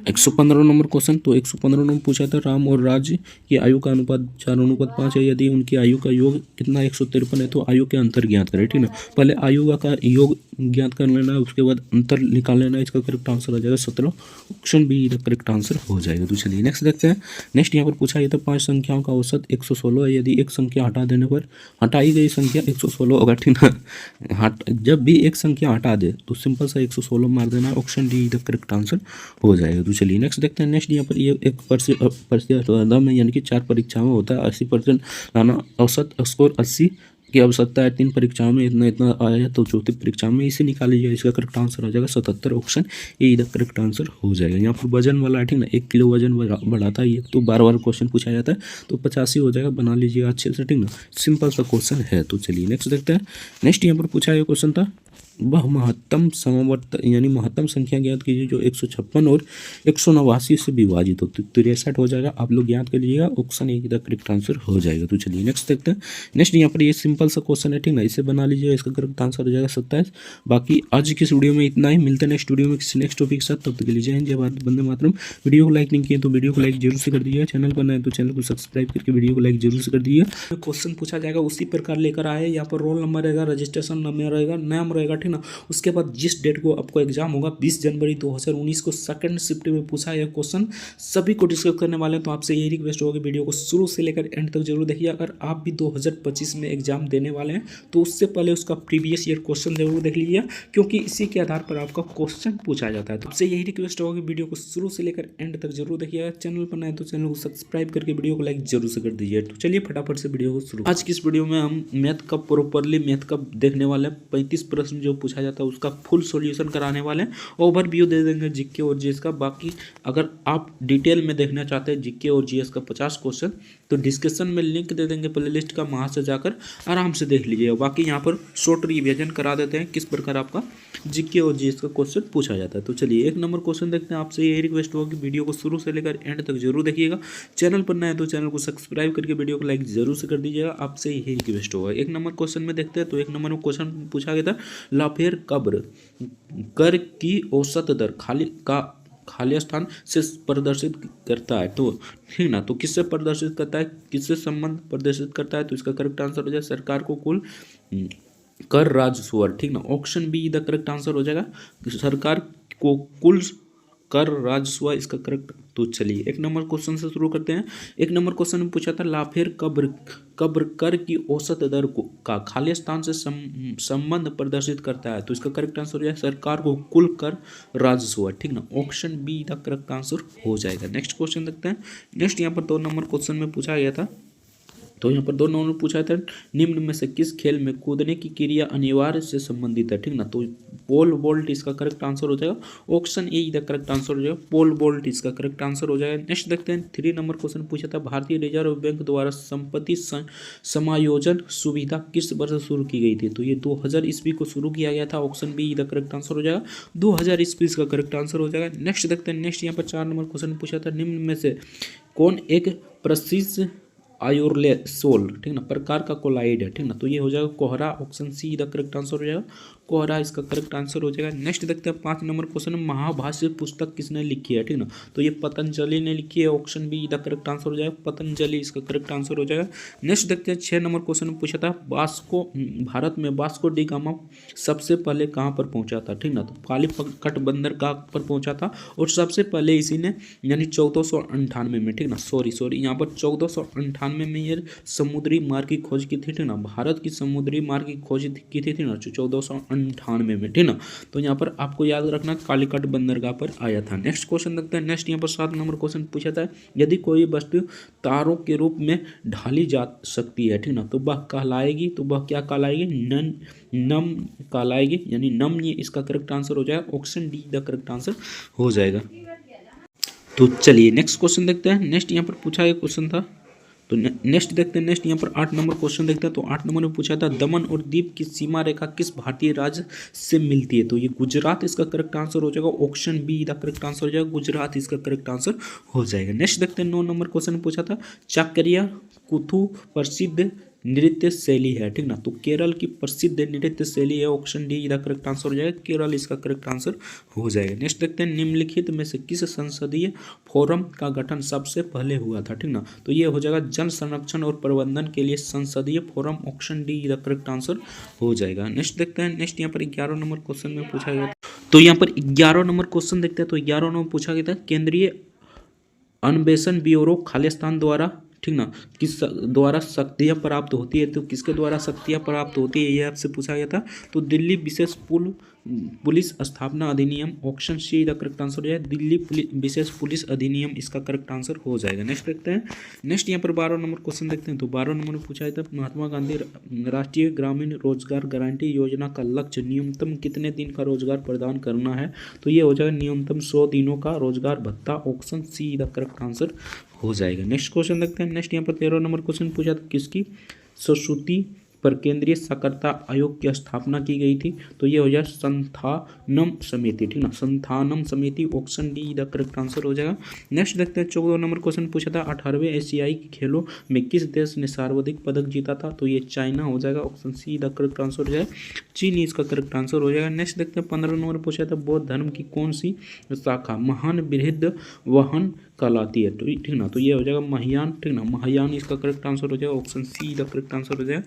115 नंबर क्वेश्चन। तो 115 नंबर पूछा था राम और राज की आयु का अनुपात 4:5 है। यदि उनकी आयु का योग कितना 153 है तो आयु के अंतर ज्ञात करें। ठीक ना, पहले आयु का योग ज्ञात कर लेना है, उसके बाद अंतर निकाल लेना है। इसका करेक्ट आंसर आ जाएगा 17। Option B the correct answer हो जाएगा। तो चलिए नेक्स्ट देखते हैं। नेक्स्ट यहाँ पर पूछा गया था 5 संख्याओं का औसत 116 है। यदि एक संख्या हटा देने पर हटाई गई संख्या 116 होगा। ठीक ना, जब भी एक संख्या हटा दे तो सिंपल सा 116 मार देना है। Option D the correct answer हो जाएगा। तो चलिए नेक्स्ट देखते हैं। नेक्स्ट यहाँ पर ये एक प्रतिस्पर्धा में यानी कि 4 परीक्षाओं में होता है 80% लाना। औसत स्कोर 80 की आवश्यकता है। 3 परीक्षाओं में इतना आया तो चौथी परीक्षा में इसे निकाल लीजिए। इसका करेक्ट आंसर आ जाएगा 77। Option A the correct answer हो जाएगा। यहाँ पर वजन वाला है। ठीक ना, 1 किलो वजन बढ़ाता है ये, तो बार क्वेश्चन पूछा जाता है तो 85 हो जाएगा। बना लीजिएगा अच्छे से। ठीक ना, सिंपल सा क्वेश्चन है। तो चलिए नेक्स्ट देखते हैं। नेक्स्ट यहाँ पर पूछा गया क्वेश्चन था वह महत्तम समवर्त यानी महत्तम संख्या ज्ञात कीजिए जो 156 और 189 से विभाजित हो। तो 63 हो जाएगा। आप लोग ज्ञात कर लीजिएगा। Option A the correct answer हो जाएगा। तो चलिए नेक्स्ट देखते हैं। नेक्स्ट यहाँ पर ये सिंपल सा क्वेश्चन है। ठीक ना, इसे बना लीजिएगा। इसका करेक्ट आंसर हो जाएगा 27। बाकी आज की इस वीडियो में इतना ही। मिलते हैं नेक्स्ट वीडियो में किसी नेक्स्ट टॉपिक के साथ। तब तक के लिए जय हिंद जय भारत वंदे मातरम। वीडियो को लाइक नहीं किए तो वीडियो को लाइक जरूर से कर दीजिए। चैनल पर नए तो चैनल को सब्सक्राइब करके वीडियो को लाइक जरूर से कर दीजिए। क्वेश्चन पूछा जाएगा उसी प्रकार लेकर आए। यहाँ पर रोल नंबर रहेगा, रजिस्ट्रेशन नंबर रहेगा, नाम रहेगा। ठीक ना, उसके बाद जिस डेट को आपको एग्जाम होगा 20 जनवरी 2019 को सेकंड शिफ्ट में पूछा यह क्वेश्चन सभी को डिस्कस करने वाले हैं। तो आपसे यही रिक्वेस्ट होगा कि वीडियो को शुरू से लेकर एंड तक जरूर देखिए। अगर आप भी 2025 में एग्जाम देने वाले हैं तो उससे पहले उसका प्रीवियस ईयर क्वेश्चन जरूर देख लीजिए, क्योंकि इसी के आधार पर आपका क्वेश्चन पूछा जाता है। तो आपसे यही रिक्वेस्ट होगा कि वीडियो को शुरू से लेकर एंड तक जरूर देखिएगा। चैनल पर नए तो चैनल को सब्सक्राइब करके वीडियो को लाइक जरूर से कर दीजिए। तो चलिए फटाफट से वीडियो को शुरू। आज की इस वीडियो में हम मैथ का प्रॉपरली मैथ का देखने वाले हैं। 35 प्रश्न जो पूछा जाता है उसका फुल सॉल्यूशन कराने वाले हैं। ओवरव्यू दे देंगे जीके और जीएस का। बाकी अगर आप डिटेल में देखना चाहते हैं जीके और जीएस का 50 क्वेश्चन तो डिस्क्रिप्शन में लिंक दे देंगे प्लेलिस्ट का, वहाँ से जाकर आराम से देख लीजिएगा। बाकी यहाँ पर शॉर्ट रिविजन करा देते हैं किस प्रकार आपका जीके और जीएस का क्वेश्चन पूछा जाता है। तो चलिए 1 नंबर क्वेश्चन देखते हैं। आपसे यही रिक्वेस्ट होगा कि वीडियो को शुरू से लेकर एंड तक जरूर देखिएगा। चैनल पर नए तो चैनल को सब्सक्राइब करके वीडियो को लाइक जरूर से कर दीजिएगा। आपसे यही रिक्वेस्ट होगा। 1 नंबर क्वेश्चन में देखते हैं। तो 1 नंबर में क्वेश्चन पूछा गया था लाफेर कब्र कर की औसत दर खाली स्थान से प्रदर्शित करता है। तो ठीक ना, तो किससे प्रदर्शित करता है, किससे संबंध प्रदर्शित करता है। तो इसका करेक्ट आंसर हो जाए सरकार को कुल कर राजस्व। ठीक ना, option B the correct answer हो जाएगा सरकार को कुल कर राजस्व इसका करेक्ट। तो चलिए 1 नंबर क्वेश्चन से शुरू करते हैं। 1 नंबर क्वेश्चन में पूछा था लाफेर कब्र कर की औसत दर का खाली स्थान से संबंध प्रदर्शित करता है। तो इसका करेक्ट आंसर हो जाए सरकार को कुल कर राजस्व। ठीक ना, option B the correct answer हो जाएगा। नेक्स्ट क्वेश्चन देखते हैं। नेक्स्ट यहाँ पर 2 नंबर क्वेश्चन में पूछा गया था। तो यहाँ पर 2 नंबर पूछा था निम्न में से किस खेल में कूदने की क्रिया अनिवार्य से संबंधित है। ठीक ना, तो पोल वॉल्ट इसका करेक्ट आंसर हो जाएगा। Option A the correct answer हो जाएगा। पोल वॉल्ट इसका करेक्ट आंसर हो जाएगा। नेक्स्ट देखते हैं 3 नंबर क्वेश्चन पूछा था भारतीय रिजर्व बैंक द्वारा संपत्ति समायोजन सुविधा किस वर्ष शुरू की गई थी। तो ये 2000 ईस्वी को शुरू किया गया था। Option B the correct answer हो जाएगा। 2000 ईस्वी इसका करेक्ट आंसर हो जाएगा। नेक्स्ट देखते हैं। नेक्स्ट यहाँ पर 4 नंबर क्वेश्चन पूछा था निम्न में से कौन एक प्रसिद्ध आयोरलेसोल ठीक ना प्रकार का कोलाइड है। ठीक ना, तो ये हो जाएगा कोहरा। Option see the correct answer हो जाएगा कोहरा इसका करेक्ट आंसर हो जाएगा। नेक्स्ट देखते हैं 5 नंबर क्वेश्चन महाभाष्य पुस्तक किसने लिखी है। ठीक ना, तो ये पतंजलि ने लिखी है। Option B the correct answer हो जाएगा पतंजलि इसका करेक्ट आंसर हो जाएगा। नेक्स्ट देखते हैं 6 नंबर क्वेश्चन में पूछा था भारत में वास्को डी गामा सबसे पहले कहाँ पर पहुंचा था। ठीक ना, तो कालीकट बंदरगाह पर पहुंचा था और सबसे पहले इसी ने यानी 1498 में। ठीक ना, सॉरी यहाँ पर 1498 में ये समुद्री मार्ग की खोज की थी। ठीक ना, भारत की समुद्री मार्ग की खोज की थी। ठीक ना, 1498 में। ठीक ना, तो यहाँ पर आपको याद रखना कालीकट बंदरगाह पर आया था। नेक्स्ट क्वेश्चन देखते हैं। नेक्स्ट यहाँ पर 7 नंबर क्वेश्चन पूछा था यदि कोई वस्तु तारों के रूप में ढाली जा सकती है। ठीक ना, तो वह कहलाएगी, तो वह क्या कहलाएगी, नम कहलाएगी यानी नम। ये इसका करेक्ट आंसर हो जाएगा। Option D the correct answer हो जाएगा। तो चलिए नेक्स्ट क्वेश्चन देखते हैं। नेक्स्ट यहाँ पर पूछा गया क्वेश्चन था। तो नेक्स्ट देखते हैं। नेक्स्ट यहाँ पर 8 नंबर क्वेश्चन देखते हैं। तो 8 नंबर में पूछा था दमन और दीप की सीमा रेखा किस भारतीय राज्य से मिलती है। तो ये गुजरात इसका करेक्ट आंसर हो जाएगा। Option B the correct answer हो जाएगा गुजरात इसका करेक्ट आंसर हो जाएगा। नेक्स्ट देखते हैं 9 नंबर क्वेश्चन में पूछा था चाकरिया कुथु प्रसिद्ध नृत्य शैली है, ठीक ना। तो केरल की प्रसिद्ध नृत्य शैली है, ऑप्शन डी इधर करेक्ट आंसर हो जाएगा, केरल इसका करेक्ट आंसर हो जाएगा। नेक्स्ट देखते हैं, निम्नलिखित में से किस संसदीय फोरम का गठन सबसे पहले हुआ था, ठीक ना। तो ये हो जाएगा जल संरक्षण और प्रबंधन के लिए संसदीय फोरम, ऑप्शन डी इधर करेक्ट आंसर हो जाएगा। नेक्स्ट देखते हैं, नेक्स्ट यहाँ पर 11 नंबर क्वेश्चन में पूछा गया था। तो यहाँ पर 11 नंबर क्वेश्चन देखते हैं। तो 11 नंबर पूछा गया था, केंद्रीय अन्वेषण ब्यूरो खालिस्तान द्वारा, ठीक ना, किस द्वारा शक्तियाँ प्राप्त होती है। तो किसके द्वारा शक्तियाँ प्राप्त होती है ये आपसे पूछा गया था। तो दिल्ली विशेष पुलिस स्थापना अधिनियम, option see the correct answer हो जाएगा, दिल्ली विशेष पुलिस अधिनियम इसका करेक्ट आंसर हो जाएगा। नेक्स्ट देखते हैं, नेक्स्ट यहाँ पर 12 नंबर क्वेश्चन देखते हैं। तो 12 नंबर में पूछा गया था, महात्मा गांधी राष्ट्रीय ग्रामीण रोजगार गारंटी योजना का लक्ष्य न्यूनतम कितने दिन का रोजगार प्रदान करना है। तो ये हो जाएगा न्यूनतम 100 दिनों का रोजगार भत्ता, option see the correct answer हो जाएगा। नेक्स्ट क्वेश्चन देखते हैं, नेक्स्ट यहाँ पर 13 नंबर क्वेश्चन पूछा था, किसकी सरस्वती पर केंद्रीय साक्षरता आयोग की स्थापना की गई थी। तो ये हो जाए संथानम समिति, ठीक ना, संथानम समिति, option D the correct answer हो जाएगा। नेक्स्ट देखते हैं, 14 नंबर क्वेश्चन पूछा था, 18वें एशियाई खेलों में किस देश ने सर्वाधिक पदक जीता था। तो ये चाइना हो जाएगा, option see the correct answer हो जाएगा, चीन इसका करेक्ट आंसर हो जाएगा। नेक्स्ट देखते हैं, 15 नंबर पूछा था, बौद्ध धर्म की कौन सी शाखा महान बृहद वहन कहलाती है। तो ठीक ना, तो ये हो जाएगा महायान, ठीक ना, महायान इसका करेक्ट आंसर हो जाएगा, option see the correct answer हो जाएगा।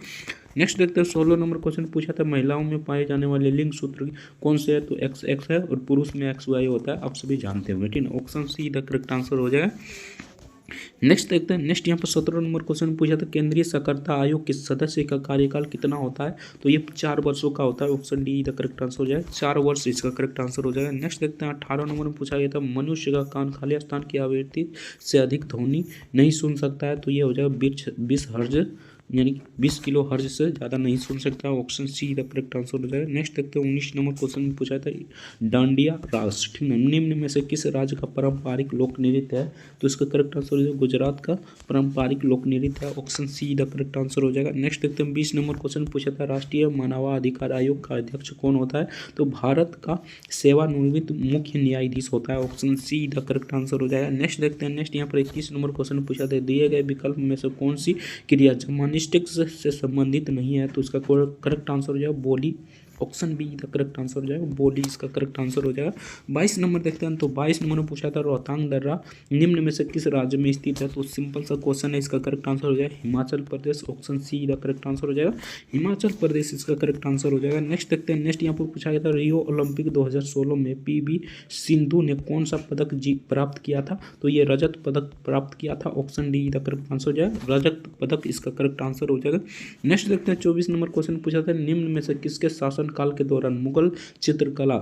नेक्स्ट देखते हैं, 16 नंबर क्वेश्चन पूछा था, महिलाओं में पाए जाने वाले लिंग सूत्र कौन से है। तो XX है और पुरुष में XY होता है, आप सभी जानते होंगे, ठीक है, option see the correct answer हो जाएगा। नेक्स्ट देखते हैं, नेक्स्ट यहाँ पर 17 नंबर क्वेश्चन पूछा था, केंद्रीय साक्षरता आयोग के सदस्य का कार्यकाल कितना होता है। तो ये 4 वर्षों का होता है, option D the correct answer हो जाएगा, 4 वर्ष इसका करेक्ट आंसर हो जाएगा। नेक्स्ट देखते हैं, 18 नंबर में पूछा गया था, मनुष्य का कान खाली स्थान की आवृत्ति से अधिक ध्वनि नहीं सुन सकता है। तो ये हो जाएगा 20 हर्ज, यानी 20 किलो हर्ज से ज़्यादा नहीं सुन सकता, option see the correct answer हो जाएगा। नेक्स्ट देखते हैं, 19 नंबर क्वेश्चन में पूछा था, डांडिया रास, ठीक है, निम्न में से किस राज्य का पारंपरिक लोक नृत्य है। तो इसका करेक्ट आंसर हो जाएगा, गुजरात का पारंपरिक लोक नृत्य है, option see the correct answer हो जाएगा। नेक्स्ट देखते हैं, 20 नंबर क्वेश्चन पूछा था, राष्ट्रीय मानवाधिकार आयोग का अध्यक्ष कौन होता है। तो भारत का सेवानिवृत्त मुख्य न्यायाधीश होता है, option see the correct answer हो जाएगा। नेक्स्ट देखते हैं, नेक्स्ट यहाँ पर 21 नंबर क्वेश्चन पूछा था, दिए गए विकल्प में से कौन सी क्रिया जर्मनिस्टिक्स से संबंधित नहीं है। तो इसका करेक्ट आंसर हो जाएगा बोली, ऑप्शन बी का करेक्ट आंसर हो जाएगा, बोली इसका करेक्ट आंसर हो जाएगा। 22 नंबर देखते हैं, तो 22 नंबर में पूछा था, रोहतांग दर्रा निम्न में से किस राज्य में स्थित है। तो सिंपल सा क्वेश्चन है, इसका करेक्ट आंसर हो जाएगा हिमाचल प्रदेश, ऑप्शन सी का करेक्ट आंसर हो जाएगा, हिमाचल प्रदेश इसका करेक्ट आंसर हो जाएगा। नेक्स्ट देखते हैं, नेक्स्ट यहाँ पर पूछा गया था, रियो ओलंपिक 2016 में PV सिंधु ने कौन सा पदक प्राप्त किया था। तो ये रजत पदक प्राप्त किया था, ऑप्शन डी का करेक्ट आंसर हो जाएगा, रजत पदक इसका करेक्ट आंसर हो जाएगा। नेक्स्ट देखते हैं, 24 नंबर क्वेश्चन पूछा था, निम्न में से किसके शासन काल के दौरान मुगल चित्रकला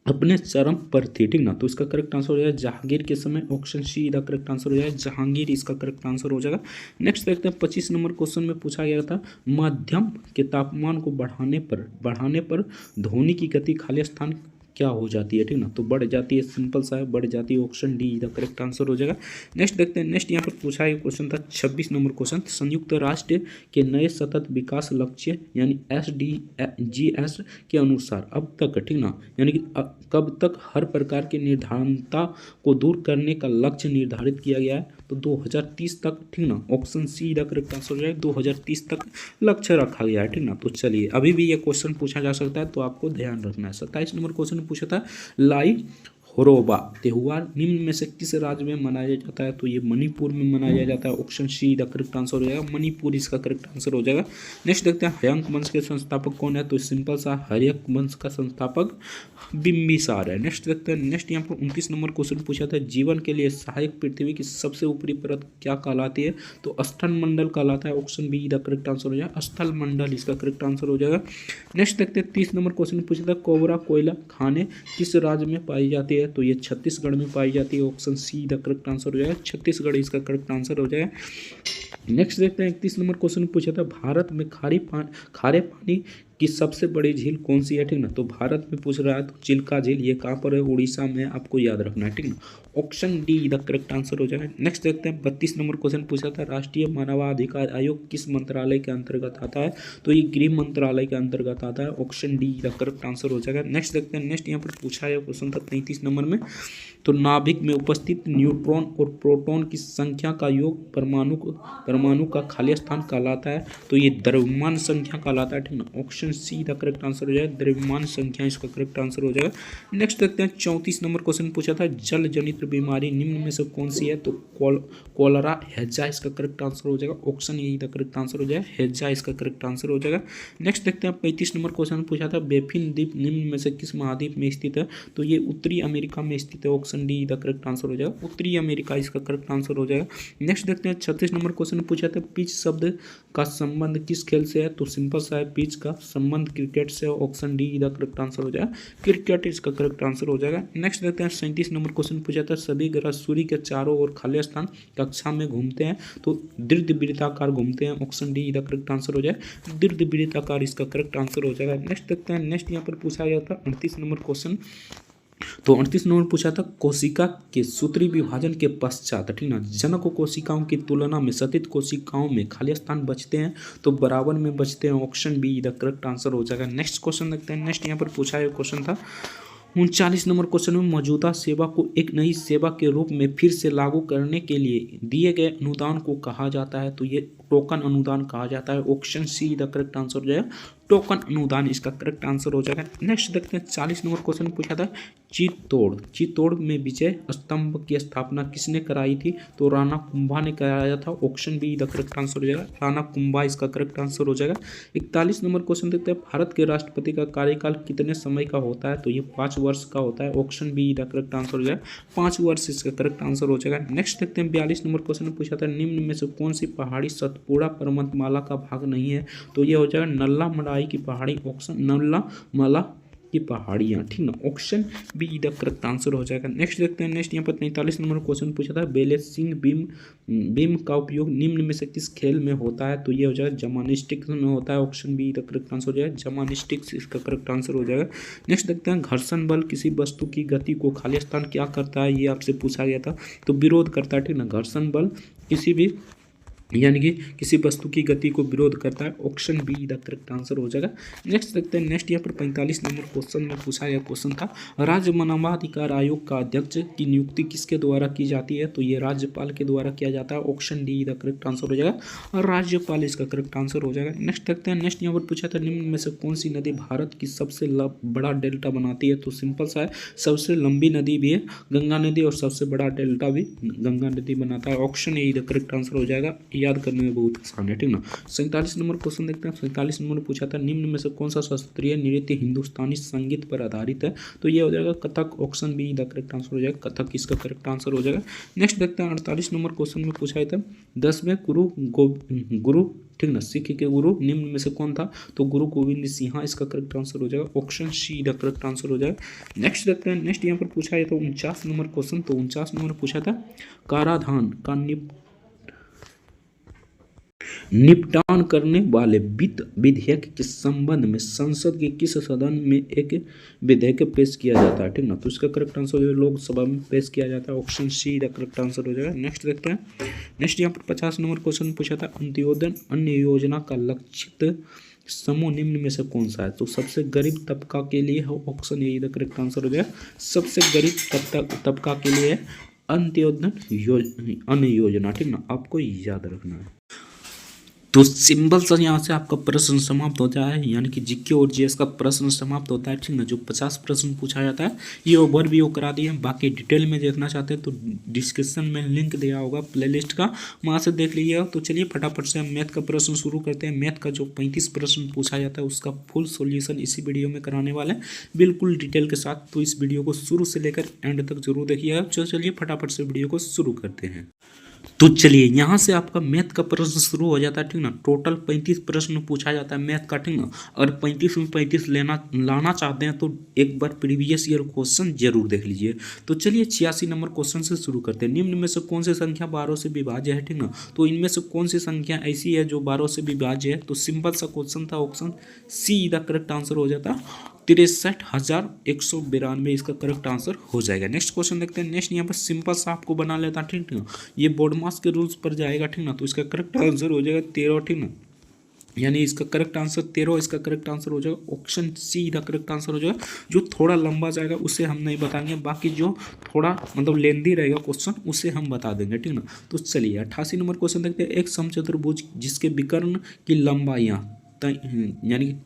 अपने चरम पर थी, ठीक ना। तो इसका करेक्ट आंसर हो जाएगा जहांगीर के समय, option see the correct answer हो जाएगा, जहांगीर इसका करेक्ट आंसर हो जाएगा। नेक्स्ट देखते हैं, 25 नंबर क्वेश्चन में पूछा गया था, मध्यम के तापमान को बढ़ाने पर ध्वनि की गति खाली स्थान क्या हो जाती है, ठीक ना। तो बढ़ जाती है, सिंपल सा है, बढ़ जाती है, option D the correct answer हो जाएगा। नेक्स्ट देखते हैं, नेक्स्ट यहाँ पर पूछा गया क्वेश्चन था 26 नंबर क्वेश्चन, संयुक्त राष्ट्र के नए सतत विकास लक्ष्य यानी SDGs के अनुसार अब तक, ठीक ना, यानी कि कब तक हर प्रकार की निर्धारणता को दूर करने का लक्ष्य निर्धारित किया गया है। तो 2030 तक, ठीक ना, option see the correct answer हो जाएगा, 2030 तक लक्ष्य रखा गया है, ठीक ना। तो चलिए, अभी भी ये क्वेश्चन पूछा जा सकता है, तो आपको ध्यान रखना है। 27 नंबर क्वेश्चन पूछा था, लाई होरोबा त्योहार निम्न में से किस राज्य में मनाया जाता है। तो ये मणिपुर में मनाया जाता है, option see the correct answer हो जाएगा, मणिपुर इसका करेक्ट आंसर हो जाएगा। नेक्स्ट देखते हैं, हर्यक वंश के संस्थापक कौन है। तो सिंपल सा, हर्यक वंश का संस्थापक बिंबिसार है। नेक्स्ट देखते हैं, नेक्स्ट यहाँ पर 29 नंबर क्वेश्चन पूछा था, जीवन के लिए सहायक पृथ्वी की सबसे ऊपरी परत क्या कहलाती है। तो स्थल मंडल कहलाता है, option B the correct answer हो जाएगा, स्थल मंडल इसका करेक्ट आंसर हो जाएगा। नेक्स्ट देखते हैं, 30 नंबर क्वेश्चन पूछा था, कोबरा कोयला खाने किस राज्य में पाई जाती है। तो ये छत्तीसगढ़ में पाई जाती है, option see the correct answer हो जाएगा, छत्तीसगढ़ इसका करेक्ट आंसर हो जाएगा। नेक्स्ट देखते हैं, 31 नंबर क्वेश्चन पूछा था, भारत में खारे पानी की सबसे बड़ी झील कौन सी है, ठीक ना। तो भारत में पूछ रहा है तो चिल्का झील ये कहाँ पर है, उड़ीसा में, आपको याद रखना है, ठीक ना। Option D the correct answer हो जाएगा। नेक्स्ट देखते हैं 32 नंबर क्वेश्चन पूछा था, राष्ट्रीय मानवाधिकार आयोग किस मंत्रालय के अंतर्गत आता है, तो ये गृह मंत्रालय के अंतर्गत आता है। Option D the correct answer हो जाएगा। नेक्स्ट देखते हैं, नेक्स्ट यहाँ पर पूछा है क्वेश्चन था 33 नंबर में, तो नाभिक में उपस्थित न्यूट्रॉन और प्रोटॉन की संख्या का योग परमाणु का खाली स्थान कहलाता है, तो ये द्रव्यमान संख्या कहलाता है, ठीक ना। Option see the correct answer हो जाएगा, द्रव्यमान संख्या इसका करेक्ट आंसर हो जाएगा। नेक्स्ट देखते हैं 34 नंबर क्वेश्चन पूछा था, जल जनित बीमारी निम्न में से कौन सी है, तो कॉलरा हैजा इसका करेक्ट आंसर हो जाएगा। ऑप्शन यही द करेक्ट आंसर हो जाएगा, हैजा इसका करेक्ट आंसर हो जाएगा। नेक्स्ट देखते हैं 35 नंबर क्वेश्चन पूछा था, बेफिन द्वीप निम्न में से किस महाद्वीप में स्थित है, तो ये उत्तरी अमेरिका में स्थित है। Option D the correct answer हो जाएगा, उत्तरी अमेरिका इसका करेक्ट आंसर हो जाएगा। नेक्स्ट देखते हैं 36 नंबर क्वेश्चन पूछा था, पिच शब्द का संबंध किस खेल से है, तो सिंपल सा है, पिच का संबंध क्रिकेट से। Option D the correct answer हो जाएगा, क्रिकेट इसका करेक्ट आंसर हो जाएगा। नेक्स्ट देखते हैं 37 नंबर क्वेश्चन पूछा था, सभी ग्रह सूर्य के चारों ओर खाली स्थान कक्षा में घूमते हैं, तो दीर्घवृत्ताकार घूमते हैं। Option D the correct answer हो जाएगा, दीर्घवृत्ताकार इसका करेक्ट आंसर हो जाएगा। नेक्स्ट देखते हैं, नेक्स्ट यहाँ पर पूछा गया था 38 नंबर क्वेश्चन, तो 38 नंबर पूछा था, कोशिका के सूत्री विभाजन के पश्चात, ठीक ना, जनक कोशिकाओं की तुलना में सतित कोशिकाओं में खाली स्थान बचते हैं, तो बराबर में बचते हैं। Option B the correct answer हो जाएगा। नेक्स्ट क्वेश्चन देखते हैं, नेक्स्ट यहाँ पर पूछा गया क्वेश्चन था 39 नंबर क्वेश्चन में, मौजूदा सेवा को एक नई सेवा के रूप में फिर से लागू करने के लिए दिए गए अनुदान को कहा जाता है, तो ये टोकन अनुदान कहा जाता है। Option see the correct answer हो जाएगा, टोकन अनुदान इसका करेक्ट आंसर हो जाएगा। नेक्स्ट देखते हैं 40 नंबर क्वेश्चन पूछा था, चित्तौड़ में विजय स्तंभ की स्थापना किसने कराई थी, तो राणा कुंभा ने कराया था। Option B the correct answer हो जाएगा, राणा कुंभा इसका करेक्ट आंसर हो जाएगा। 41 नंबर क्वेश्चन देखते हैं, भारत के राष्ट्रपति का कार्यकाल कितने समय का होता है, तो ये 5 वर्ष का होता है। Option B the correct answer हो जाएगा, 5 वर्ष इसका करेक्ट आंसर हो जाएगा। नेक्स्ट देखते हैं 42 नंबर क्वेश्चन पूछा था, निम्न में से कौन सी पहाड़ी सतपुड़ा पर्वतमाला का भाग नहीं है, तो ये हो जाएगा नल्ला मड़ाई की पहाड़ी। ऑप्शन नल्ला मला की पहाड़ियाँ, ठीक ना। Option B the correct answer हो जाएगा। नेक्स्ट देखते हैं, नेक्स्ट यहाँ पर 43 नंबर क्वेश्चन पूछा था, बैलेंसिंग बीम का उपयोग निम्न में से किस खेल में होता है, तो ये हो जाएगा जिम्नास्टिक्स में होता है। Option B the correct answer हो जाएगा, जिम्नास्टिक्स इसका करेक्ट आंसर हो जाएगा। नेक्स्ट देखते हैं, घर्षण बल किसी वस्तु की गति को खाली स्थान क्या करता है, ये आपसे पूछा गया था, तो विरोध करता है, ठीक ना। घर्षण बल किसी भी यानी कि किसी वस्तु की गति को विरोध करता है। Option B the correct answer हो जाएगा। नेक्स्ट देखते हैं, नेक्स्ट यहाँ पर 45 नंबर क्वेश्चन में पूछा गया क्वेश्चन था, राज्य मानवाधिकार आयोग का अध्यक्ष की नियुक्ति किसके द्वारा की जाती है, तो ये राज्यपाल के द्वारा किया जाता है। Option D the correct answer हो जाएगा, और राज्यपाल इसका करेक्ट आंसर हो जाएगा। नेक्स्ट देखते हैं, नेक्स्ट यहाँ पर पूछा था, निम्न में से कौन सी नदी भारत की सबसे बड़ा डेल्टा बनाती है, तो सिंपल सा है, सबसे लंबी नदी भी है गंगा नदी, और सबसे बड़ा डेल्टा भी गंगा नदी बनाता है। Option A the correct answer हो जाएगा, याद करने में बहुत आसान है, ठीक ना। 47 नंबर क्वेश्चन देखते हैं, 47 नंबर पूछा था, निम्न में से कौन सा शास्त्रीय नृत्य हिंदुस्तानी संगीत पर आधारित है, तो ये हो जाएगा Kathak. Option B the correct answer हो जाएगा, कथक इसका करेक्ट आंसर हो जाएगा। नेक्स्ट देखते हैं 48 नंबर क्वेश्चन में पूछा था, 10वें गुरु ठीक ना, सिख के गुरु निम्न में से कौन था, तो गुरु गोविंद सिंह इसका करेक्ट आंसर हो जाएगा। Option see the correct answer हो जाएगा। नेक्स्ट देखते हैं, नेक्स्ट यहाँ पर पूछा है तो 49 नंबर क्वेश्चन, तो 49 नंबर पूछा था, कराधान का निपटान करने वाले वित्त विधेयक के संबंध में संसद के किस सदन में एक विधेयक पेश किया जाता है, ठीक ना, तो इसका करेक्ट आंसर जो लोकसभा में पेश किया जाता है। Option see the correct answer हो जाएगा। नेक्स्ट देखते हैं, नेक्स्ट यहाँ पर 50 नंबर क्वेश्चन पूछा था, अंत्योदय अन्न योजना का लक्षित समूह निम्न में से कौन सा है, तो सबसे गरीब तबका के लिए है। Option A the correct answer हो जाएगा, सबसे गरीब तबका के लिए अंत्योदय अन्न योजना, ठीक ना, आपको याद रखना है। तो सिंपल सा यहाँ से आपका प्रश्न समाप्त होता है, यानी कि जीके और जीएस का प्रश्न समाप्त होता है, ठीक ना। जो 50 प्रश्न पूछा जाता है ये ओवरव्यू करा दिए हैं, बाकी डिटेल में देखना चाहते हैं तो डिस्क्रिप्शन में लिंक दिया होगा प्लेलिस्ट का, वहाँ से देख लीजिएगा। तो चलिए फटाफट से हम मैथ का प्रश्न शुरू करते हैं। मैथ का जो 35 प्रश्न पूछा जाता है उसका फुल सोल्यूशन इसी वीडियो में कराने वाले हैं, बिल्कुल डिटेल के साथ। तो इस वीडियो को शुरू से लेकर एंड तक जरूर देखिएगा। चलिए फटाफट से वीडियो को शुरू करते हैं। तो चलिए यहाँ से आपका मैथ का प्रश्न शुरू हो जाता है, ठीक ना। टोटल 35 प्रश्न पूछा जाता है मैथ का, ठीक ना। अगर 35 में 35 लाना चाहते हैं तो एक बार प्रीवियस ईयर क्वेश्चन जरूर देख लीजिए। तो चलिए 86 नंबर क्वेश्चन से शुरू करते हैं। निम्न में से कौन सी संख्या 12 से विभाज्य है, ठीक ना। तो इनमें से कौन सी संख्या ऐसी है जो 12 से विभाज्य है, तो सिंपल सा क्वेश्चन था, option see the correct answer हो जाता। 63,192 इसका करेक्ट आंसर हो जाएगा। नेक्स्ट क्वेश्चन देखते हैं। नेक्स्ट यहाँ पर सिंपल सा आपको बना लेता, ठीक ना। ये बोर्ड मास के रूल्स पर जाएगा, ठीक ना। तो इसका करेक्ट आंसर हो जाएगा 13, ठीक ना। यानी इसका करेक्ट आंसर 13, इसका करेक्ट आंसर हो जाएगा ऑप्शन सी का करेक्ट आंसर हो जाएगा। जो थोड़ा लंबा जाएगा उसे हम नहीं बताएंगे, बाकी जो थोड़ा मतलब लेंदी रहेगा क्वेश्चन उसे हम बता देंगे, ठीक ना। तो चलिए 88 नंबर क्वेश्चन देखते हैं। एक समचतुर्भुज जिसके विकर्ण की लंबाइयाँ यानी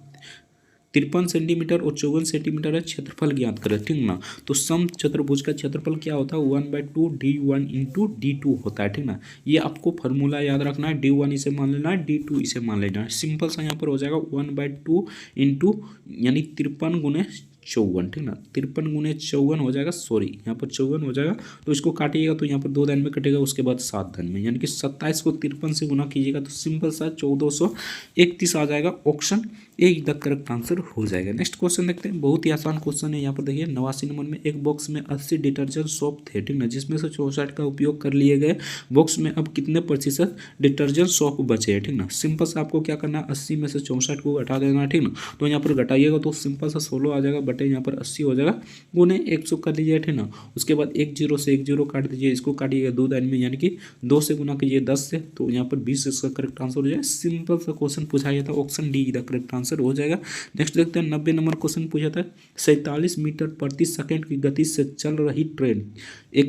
53 सेंटीमीटर और 54 सेंटीमीटर है, क्षेत्रफल ज्ञात करें, ठीक ना। तो सम चतुर्भुज का क्षेत्रफल क्या होता है, 1/2 D1 इंटू D2 होता है, ठीक ना। ये आपको फॉर्मूला याद रखना है, D1 इसे मान लेना है, D2 इसे मान लेना है। सिंपल सा यहाँ पर हो जाएगा 1/2 इंटू यानी 53 गुने 54, ठीक ना। 53 गुने 54 हो जाएगा, सॉरी यहाँ पर 54 हो जाएगा। तो इसको काटिएगा तो यहाँ पर 2 दान में कटेगा, उसके बाद 7 दान में, यानी कि 27 को 53 से गुना कीजिएगा तो सिंपल सा 1431 आ जाएगा। Option A the correct answer हो जाएगा। नेक्स्ट क्वेश्चन देखते हैं। बहुत ही आसान क्वेश्चन है। यहाँ पर देखिए 89 नंबर में एक बॉक्स में 80 डिटर्जेंट सोप थे, ठीक ना, जिसमें से 64 का उपयोग कर लिए गए। बॉक्स में अब कितने प्रतिशत डिटर्जेंट सोप बचे हैं, ठीक ना। सिंपल से आपको क्या करना है, 80 में से 64 को घटा देना है, ठीक ना। तो यहाँ पर घटाइएगा तो सिंपल सा 16 आ जाएगा, बटे यहाँ पर 80 हो जाएगा, गुने 100 कर लीजिए, ठीक ना। उसके बाद 1 0 से 1 0 काट दीजिए, इसको काटिएगा 2 दान में, यानी कि 2 से गुना कीजिए 10 से, तो यहाँ पर 20 इसका करेक्ट आंसर हो जाए। सिंपल सा क्वेश्चन पूछा गया था, option D the correct answer हो जाएगा। नेक्स्ट देखते हैं 90 नंबर क्वेश्चन पूछा था। 47 मीटर प्रति सेकंड की गति से चल रही ट्रेन,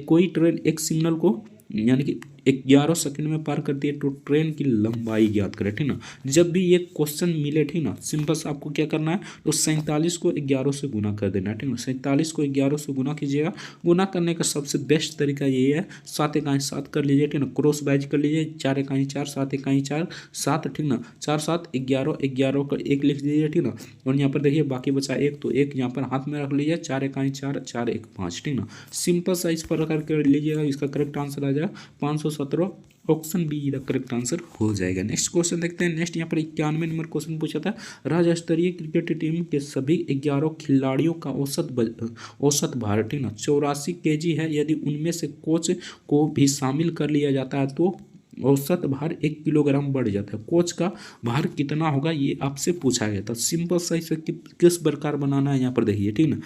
कोई ट्रेन एक सिग्नल को यानी कि 11 सेकंड में पार करती है, तो ट्रेन की लंबाई ज्ञात करें, ठीक ना। जब भी ये क्वेश्चन मिले, ठीक ना, सिंपल से आपको क्या करना है, तो 47 को 11 से गुना कर देना है, ठीक ना। 47 को 11 से गुना कीजिएगा। गुना करने का सबसे बेस्ट तरीका यही है, 7 इकाई 7 कर लीजिए, ठीक ना, क्रॉस वाइज कर लीजिए, 4 इकाई 4 7 इकाई 4 7, ठीक ना। 4 7 11 11 का 1 लिख दीजिए, ठीक ना। और यहाँ पर देखिए बाकी बचा 1, तो 1 यहाँ पर हाथ में रख लीजिए, 4 इकाई 4 4 1 5, ठीक ना। सिंपल सा इस प्रकार कर लीजिएगा, इसका करेक्ट आंसर आ जाएगा 517। Option B the correct answer हो जाएगा। नेक्स्ट क्वेश्चन देखते हैं। नेक्स्ट यहाँ पर 91 नंबर क्वेश्चन पूछा था। राज्य स्तरीय क्रिकेट टीम के सभी 11 खिलाड़ियों का औसत भार, ठीक ना, 84 kg है। यदि उनमें से कोच को भी शामिल कर लिया जाता है तो औसत भार 1 किलोग्राम बढ़ जाता है। कोच का भार कितना होगा ये आपसे पूछा गया था। सिंपल सा इसे किस प्रकार बनाना है यहाँ पर देखिए, ठीक ना।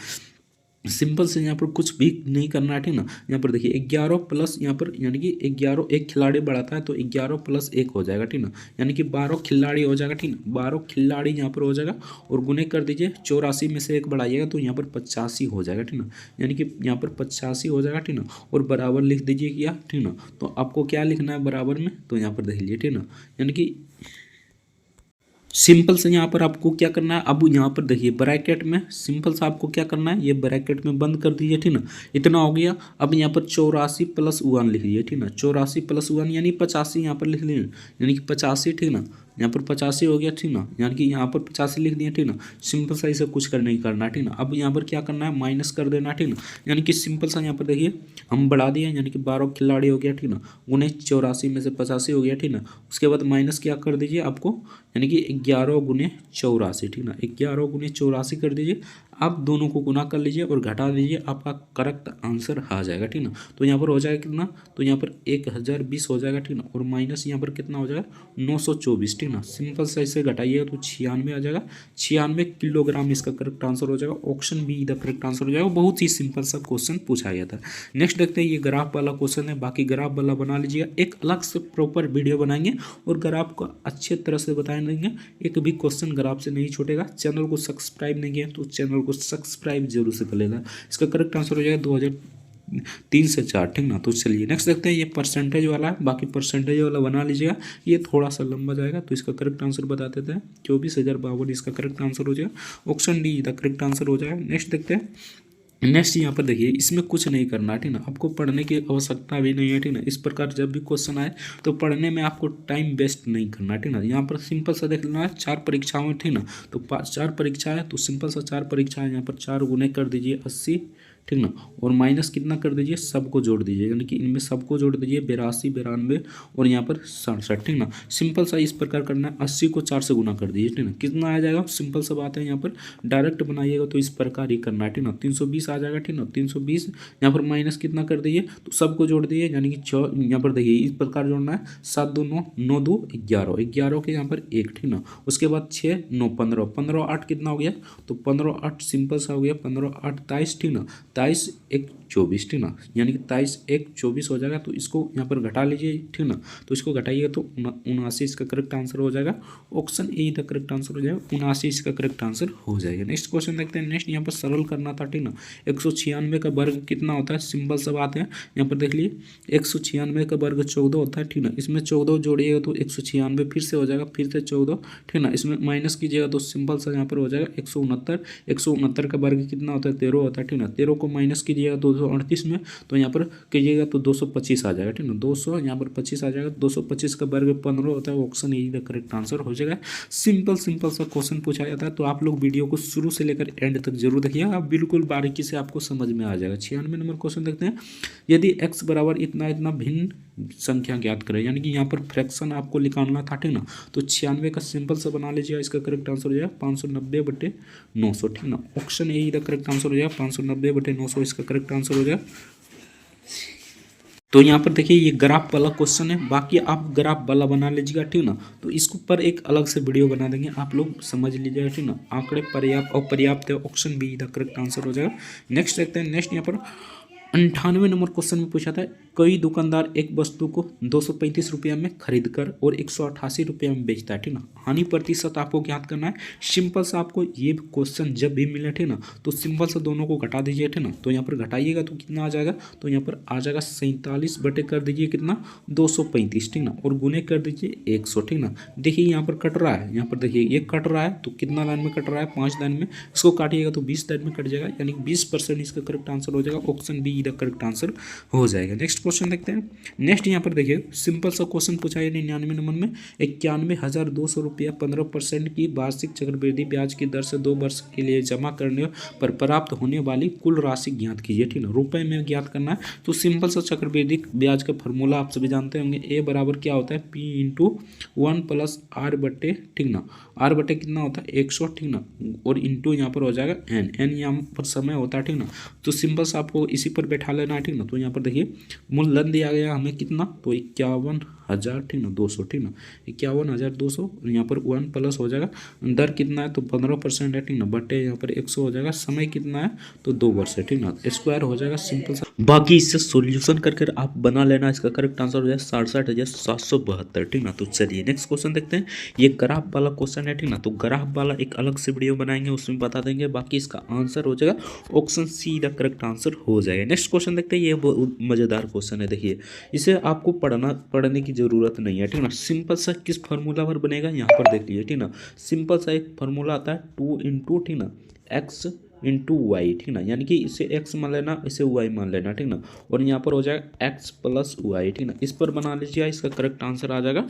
सिंपल से यहाँ पर कुछ भी नहीं करना है, ठीक ना। यहाँ पर देखिए 11 प्लस यहाँ पर यानी कि 11 एक खिलाड़ी बढ़ाता है तो 11 प्लस 1 हो जाएगा, ठीक ना, यानी कि 12 खिलाड़ी हो जाएगा, ठीक ना। 12 खिलाड़ी यहाँ पर हो जाएगा और गुने कर दीजिए, 84 में से 1 बढ़ाइएगा तो यहाँ पर 85 हो जाएगा, ठीक ना, यानी कि यहाँ पर 85 हो जाएगा, ठीक ना। और बराबर लिख दीजिए क्या, ठीक ना। तो आपको क्या लिखना है बराबर में, तो यहाँ पर देख लीजिए, ठीक ना, यानी कि सिंपल से यहाँ पर आपको क्या करना है, अब यहाँ पर देखिए ब्रैकेट में सिंपल से आपको क्या करना है, ये ब्रैकेट में बंद कर दीजिए, ठीक ना। इतना हो गया। अब यहाँ पर 84 + 1 लिख लीजिए, ठीक ना। 84 + 1 यानी 85 यहाँ पर लिख लीजिए, यानी कि 85, ठीक ना। यहाँ पर 85 हो गया, ठीक ना, यानी कि यहाँ पर 85 लिख दिया, ठीक ना। सिंपल सा इसे कुछ कर नहीं करना, ठीक ना। अब यहाँ पर क्या करना है, माइनस कर देना, ठीक ना, यानी कि सिंपल सा यहाँ पर देखिए हम बढ़ा दिए, यानी कि 12 खिलाड़ी हो गया, ठीक ना, गुने 84 में से 85 हो गया, ठीक ना। उसके बाद माइनस क्या कर दीजिए आपको, यानी कि 11 गुने 84, ठीक ना, 11 गुने 84 कर दीजिए। आप दोनों को गुना कर लीजिए और घटा दीजिए, आपका करेक्ट आंसर आ जाएगा, ठीक ना। तो यहाँ पर हो जाएगा कितना, तो यहाँ पर 1020 हो जाएगा, ठीक ना, और माइनस यहाँ पर कितना हो जाएगा 924, ठीक ना। सिंपल से इसे घटाइएगा तो 96 आ जाएगा। 96 किलोग्राम इसका करेक्ट आंसर हो जाएगा। Option B the correct answer हो जाएगा। बहुत ही सिंपल सा क्वेश्चन पूछा गया था। नेक्स्ट देखते हैं, ये ग्राफ वाला क्वेश्चन है, बाकी ग्राफ वाला बना लीजिएगा, एक अलग से प्रॉपर वीडियो बनाएंगे और ग्राफ को अच्छे तरह से बता देंगे। एक भी क्वेश्चन ग्राफ से नहीं छूटेगा। चैनल को सब्सक्राइब नहीं किया तो चैनल को सब्सक्राइब जरूर से कर लेना। इसका करेक्ट आंसर हो जाएगा 2003 से 4, ठीक ना। तो चलिए नेक्स्ट देखते हैं, ये परसेंटेज वाला है, बाकी परसेंटेज वाला बना लीजिएगा, ये थोड़ा सा लंबा जाएगा। तो इसका करेक्ट आंसर बता देते हैं, 24,052 इसका करेक्ट आंसर हो जाएगा। Option D the correct answer हो जाएगा। नेक्स्ट देखते हैं। नेक्स्ट यहाँ पर देखिए, इसमें कुछ नहीं करना है, ठीक ना, आपको पढ़ने की आवश्यकता भी नहीं है, ठीक ना। इस प्रकार जब भी क्वेश्चन आए तो पढ़ने में आपको टाइम वेस्ट नहीं करना है, ठीक ना। यहाँ पर सिंपल सा देख लेना है, 4 परीक्षाओं में, ठीक ना। तो 4 परीक्षा है तो सिंपल सा 4 परीक्षा है, यहाँ पर 4 गुने कर दीजिए 80, ठीक ना, और माइनस कितना कर दीजिए, सबको जोड़ दीजिए, यानी कि इनमें सबको जोड़ दीजिए 82, 92 और यहाँ पर 67, ठीक ना। सिंपल सा इस प्रकार करना है, 80 को 4 से गुना कर दीजिए, ठीक ना, कितना आ जाएगा, सिंपल सा बात है, यहाँ पर डायरेक्ट बनाइएगा तो इस प्रकार ही करना है, ठीक ना। 320 आ जाएगा, ठीक ना, 320 यहाँ पर माइनस कितना कर दीजिए, तो सबको जोड़ दीजिए, यानी कि 6, यहाँ पर देखिए इस प्रकार जोड़ना है, 7 2 9, 9 2 11, 11 के यहाँ पर 1, ठीक ना, उसके बाद 6 9 15, 15 8 कितना हो गया, तो 15 8 सिंपल सा हो गया, 15 8 23, ठीक ना, 23 1 24, ठीक ना, यानी कि 23 1 24 हो जाएगा, तो इसको यहाँ पर घटा लीजिए, ठीक ना, तो इसको घटाइएगा तो 79 इसका करेक्ट आंसर हो जाएगा, option A the correct answer हो जाएगा, 79 इसका करेक्ट आंसर हो जाएगा। नेक्स्ट क्वेश्चन देखते हैं, नेक्स्ट यहाँ पर सरल करना था, ठीक ना, 196 का वर्ग कितना होता है, सिंपल सा बात है, यहाँ पर देख लिए 196 का वर्ग 14 होता है, ठीक ना, इसमें 14 जोड़िएगा तो 196 फिर से हो जाएगा, फिर से 14, ठीक ना, इसमें माइनस कीजिएगा तो सिंपल सा यहाँ पर हो जाएगा 169, 169 का वर्ग कितना होता है, 13 होता है, ठीक ना, 13 को माइनस कीजिएगा 238 में, तो यहाँ पर कीजिएगा तो 225 आ जाएगा, ठीक ना, 200 यहाँ पर 25 आ जाएगा, 225 का वर्ग 15 होता है, option A the correct answer हो जाएगा। सिंपल सा क्वेश्चन पूछा जाता है, तो आप लोग वीडियो को शुरू से लेकर एंड तक जरूर देखिए, आप बिल्कुल बारीकी से आपको समझ में आ जाएगा। 96 नंबर क्वेश्चन देखते हैं, यदि x बराबर इतना इतना भिन्न संख्या ज्ञात करें, यानी कि यहाँ पर फ्रैक्शन आपको निकालना था, ठीक ना, तो 96 का सिंपल सा बना लीजिएगा, इसका करेक्ट आंसर हो जाएगा 590/900, ठीक ना, option A the correct answer हो जाएगा, 590/900 इसका करेक्ट आंसर हो जाएगा। तो यहाँ पर देखिए ये ग्राफ वाला क्वेश्चन है, बाकी आप ग्राफ वाला बना लीजिएगा, ठीक ना, तो इसके ऊपर एक अलग से वीडियो बना देंगे, आप लोग समझ लीजिएगा, ठीक ना, आंकड़े पर्याप्त और पर्याप्त है, option B the correct answer हो जाएगा। नेक्स्ट देखते हैं, नेक्स्ट यहाँ पर 98 नंबर क्वेश्चन में पूछा था, कई दुकानदार एक वस्तु को 235 रुपये में खरीद कर और 188 रुपये में बेचता है, ठीक ना, हानि प्रतिशत आपको ज्ञात करना है। सिंपल सा आपको ये क्वेश्चन जब भी मिले, ठीक ना, तो सिंपल सा दोनों को घटा दीजिए, ठीक ना, तो यहाँ पर घटाइएगा तो कितना आ जाएगा, तो यहाँ पर आ जाएगा 47 बटे कर दीजिए कितना 235, ठीक ना, और गुने कर दीजिए 100, ठीक ना। देखिए यहाँ पर कट रहा है, यहाँ पर देखिए ये कट रहा है, तो कितना लाइन में कट रहा है, 5 लाइन में, इसको काटिएगा तो 20 लाइन में कट जाएगा, यानी 20% इसका करेक्ट आंसर हो जाएगा, option B the correct answer हो जाएगा। नेक्स्ट क्वेश्चन देखते हैं, नेक्स्ट यहाँ पर देखिए सिंपल सा क्वेश्चन पूछा है 99 नंबर में, 91,200 रुपया 15% की वार्षिक चक्रवृद्धि ब्याज की दर से 2 वर्ष के लिए जमा करने पर प्राप्त होने वाली कुल राशि ज्ञात कीजिए, ठीक ना, रुपए में ज्ञात करना है। तो सिंपल सा चक्रवृद्धि ब्याज का फॉर्मूला आप सभी जानते होंगे, ए बराबर क्या होता है, पी इंटू 1 प्लस आर बटे, ठीक ना, आर बटे कितना होता है 100, ठीक ना, और इंटू यहाँ पर हो जाएगा एन, एन यहाँ पर समय होता है, ठीक ना, तो सिंपल सा आपको इसी पर बैठा लेना है, ठीक ना। तो यहाँ पर देखिए मूलधन दिया गया हमें कितना, तो 51,000, ठीक ना, 200, ठीक ना, 51,200, यहाँ पर 1 प्लस हो जाएगा, दर कितना है तो 15% है, ठीक ना, बटे यहाँ पर 100 हो जाएगा, समय कितना है तो 2 वर्ष है, ठीक ना, स्क्वायर हो जाएगा, सिंपल सा। बाकी इससे सोल्यूशन करके आप बना लेना, इसका करेक्ट आंसर हो जाए 67,772, ठीक ना। तो चलिए नेक्स्ट क्वेश्चन देखते हैं, ये ग्राफ वाला क्वेश्चन है, ठीक ना, तो ग्राफ वाला एक अलग से वीडियो बनाएंगे, उसमें बता देंगे, बाकी इसका आंसर हो जाएगा option see the correct answer हो जाएगा। नेक्स्ट क्वेश्चन देखते हैं, ये बहुत मजेदार क्वेश्चन है, देखिए इसे आपको पढ़ने की जरूरत नहीं है, ठीक ना, सिंपल सा किस फार्मूला पर बनेगा यहाँ पर देख लीजिए, ठीक ना, सिंपल सा एक फार्मूला आता है 2 इंटू, ठीक ना, एक्स इंटू वाई, ठीक ना, यानी कि इसे एक्स मान लेना, इसे वाई मान लेना, ठीक ना, और यहाँ पर हो जाएगा एक्स प्लस वाई, ठीक ना, इस पर बना लीजिए, इसका करेक्ट आंसर आ जाएगा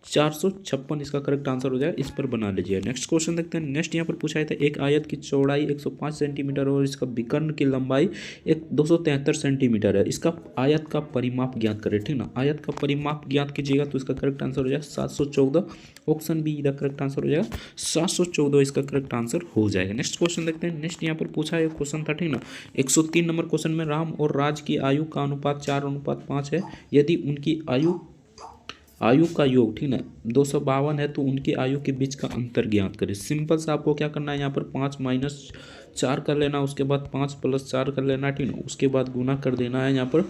456, इसका करेक्ट आंसर हो जाएगा, इस पर बना लीजिए। नेक्स्ट क्वेश्चन देखते हैं, नेक्स्ट यहाँ पर पूछा है था, एक आयत की चौड़ाई 105 सेंटीमीटर और इसका विकर्ण की लंबाई 273 सेंटीमीटर है, इसका आयत का परिमाप ज्ञात करें, ठीक ना, आयत का परिमाप ज्ञात कीजिएगा तो इसका करेक्ट आंसर हो जाएगा 714, option B the correct answer हो जाएगा 714, इसका करेक्ट आंसर हो जाएगा। नेक्स्ट क्वेश्चन देखते हैं, नेक्स्ट यहाँ पर पूछा है क्वेश्चन था, ठीक ना, 103 नंबर क्वेश्चन में राम और राज की आयु का अनुपात 4:5 है, यदि उनकी आयु का योग, ठीक ना, 252 है, तो उनकी आयु के बीच का अंतर ज्ञात करें। सिंपल से आपको क्या करना है, यहाँ पर 5 - 4 कर लेना, उसके बाद 5 + 4 कर लेना, ठीक ना, उसके बाद गुना कर देना है यहाँ पर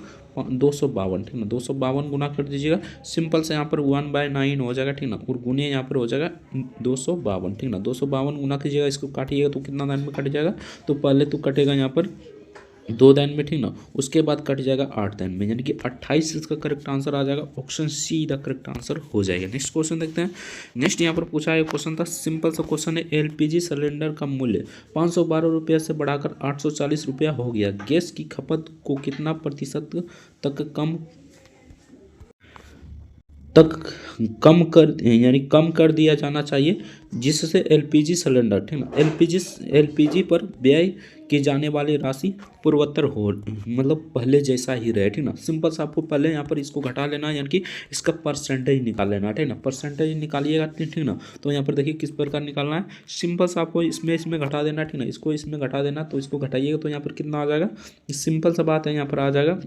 252, ठीक ना, 252 गुना कर दीजिएगा, सिंपल से यहाँ पर 1/9 हो जाएगा, ठीक ना, और गुने यहाँ पर हो जाएगा 252, ठीक ना, 252 गुना कीजिएगा, इसको काटिएगा तो कितना लाइन में कट जाएगा, तो पहले तो कटेगा यहाँ पर 2 लाइन में, ठीक ना, उसके बाद कट जाएगा 8 लाइन में, यानी कि 28 इसका करेक्ट आंसर आ जाएगा, option see the correct answer हो जाएगा। नेक्स्ट क्वेश्चन देखते हैं, नेक्स्ट यहाँ पर पूछा है क्वेश्चन था, सिंपल सा क्वेश्चन है, एलपीजी सिलेंडर का मूल्य 512 रुपये से बढ़ाकर 840 रुपया हो गया, गैस की खपत को कितना प्रतिशत तक कम तक कम कर दिया जाना चाहिए, जिससे एलपीजी सिलेंडर, ठीक ना, एलपीजी पर व्यय की जाने वाली राशि पूर्वोत्तर हो, मतलब पहले जैसा ही रहे, ठीक ना। सिंपल सा आपको पहले यहाँ पर इसको घटा लेना है, यानी कि इसका परसेंटेज निकाल लेना है, ठीक ना। परसेंटेज निकालिएगा, ठीक ना। तो यहाँ पर देखिए किस प्रकार निकालना है। सिंपल सा आपको इसमें घटा देना है, ठीक ना। इसको इसमें घटा देना, तो इसको घटाइएगा तो यहाँ पर कितना आ जाएगा, सिंपल सा बात है, यहाँ पर आ जाएगा,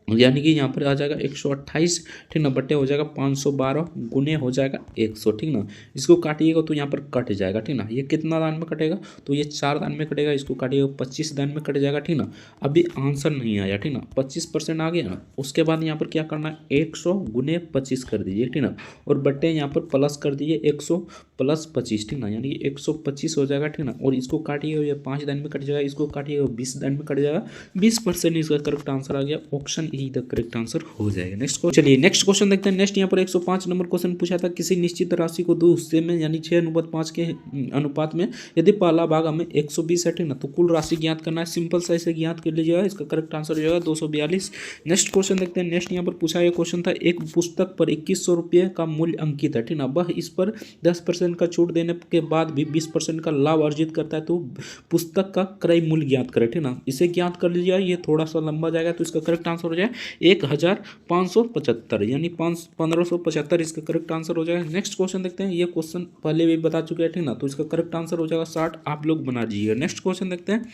यानी कि यहाँ पर आ जाएगा 128, ठीक ना, बट्टे हो जाएगा 512 गुने हो जाएगा 100, ठीक ना। इसको काटिएगा तो यहाँ पर कट जाएगा, ठीक ना। ये कितना दान में कटेगा, तो ये 4 दान में कटेगा, इसको काटिएगा 25 दान में कट जाएगा, ठीक ना। अभी आंसर नहीं आया, ठीक ना, 25% आ गया ना। उसके बाद यहाँ पर क्या करना है, 100 गुने 25 कर दीजिए, ठीक ना, और बट्टे यहाँ पर प्लस कर दीजिए 100 प्लस 25, ठीक ना, यानी कि 125 हो जाएगा, ठीक ना। और इसको काटिएगा, ये 5 दान में कट जाएगा, इसको काटिएगा 20 दान में कट जाएगा, 20% इसका करेक्ट आंसर आ गया, option E the correct answer हो जाएगा। नेक्स्ट क्वेश्चन, चलिए नेक्स्ट क्वेश्चन देखते हैं। नेक्स्ट यहाँ पर 105 नंबर क्वेश्चन पूछा था, किसी निश्चित राशि को 2 हिस्से में यानी 6:5 के अनुपात में यदि पहला भाग हमें 120 है, ठीक ना, तो कुल राशि ज्ञात करना है। सिंपल सा इसे ज्ञात कर लीजिएगा, इसका करेक्ट आंसर हो जाएगा 242। नेक्स्ट क्वेश्चन देखते हैं। नेक्स्ट यहाँ पर पूछा यह क्वेश्चन था, एक पुस्तक पर 2100 रुपये का मूल्य अंकित है, ठीक ना, वह इस पर 10% का छूट देने के बाद भी 20% का लाभ अर्जित करता है, तो पुस्तक का क्रय मूल्य ज्ञात करें, ठीक ना। इसे ज्ञात कर लीजिए, ये थोड़ा सा लंबा जाएगा, तो इसका करेक्ट आंसर हो जाए 1575, यानी 1575 इसका करेक्ट आंसर हो जाएगा। नेक्स्ट क्वेश्चन देखते हैं। ये क्वेश्चन पहले भी बता चुके हैं, ठीक ना, तो इसका करेक्ट आंसर हो जाएगा 60, आप लोग बना दीजिएगा। नेक्स्ट क्वेश्चन देखते हैं।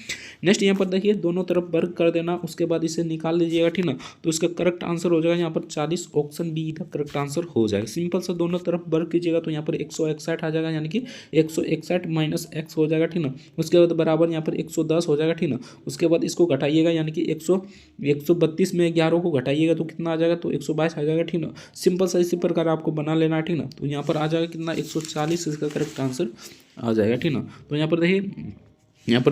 नेक्स्ट यहाँ पर देखिए, दोनों तरफ वर्ग कर देना, उसके बाद इसे निकाल लीजिएगा, ठीक ना, तो इसका करेक्ट आंसर हो जाएगा यहाँ पर 40, ऑप्शन बी का करेक्ट आंसर हो जाएगा। सिंपल सा दोनों तरफ वर्ग कीजिएगा, तो यहाँ पर 161 आ जाएगा, यानी कि 161 माइनस एक्स हो जाएगा, ठीक ना। उसके बाद बराबर यहाँ पर 110 हो जाएगा, ठीक ना। उसके बाद इसको घटाइएगा, यानी कि 132 में 11 को घटाइएगा तो कितना आ जाएगा, तो 122 आ जाएगा, ठीक ना। सिंपल सा इसी प्रकार आपको बना लेना है, ठीक ना। तो यहाँ पर आ जाएगा कितना, 140 इसका करेक्ट आंसर आ जाएगा, ठीक ना। तो यहाँ पर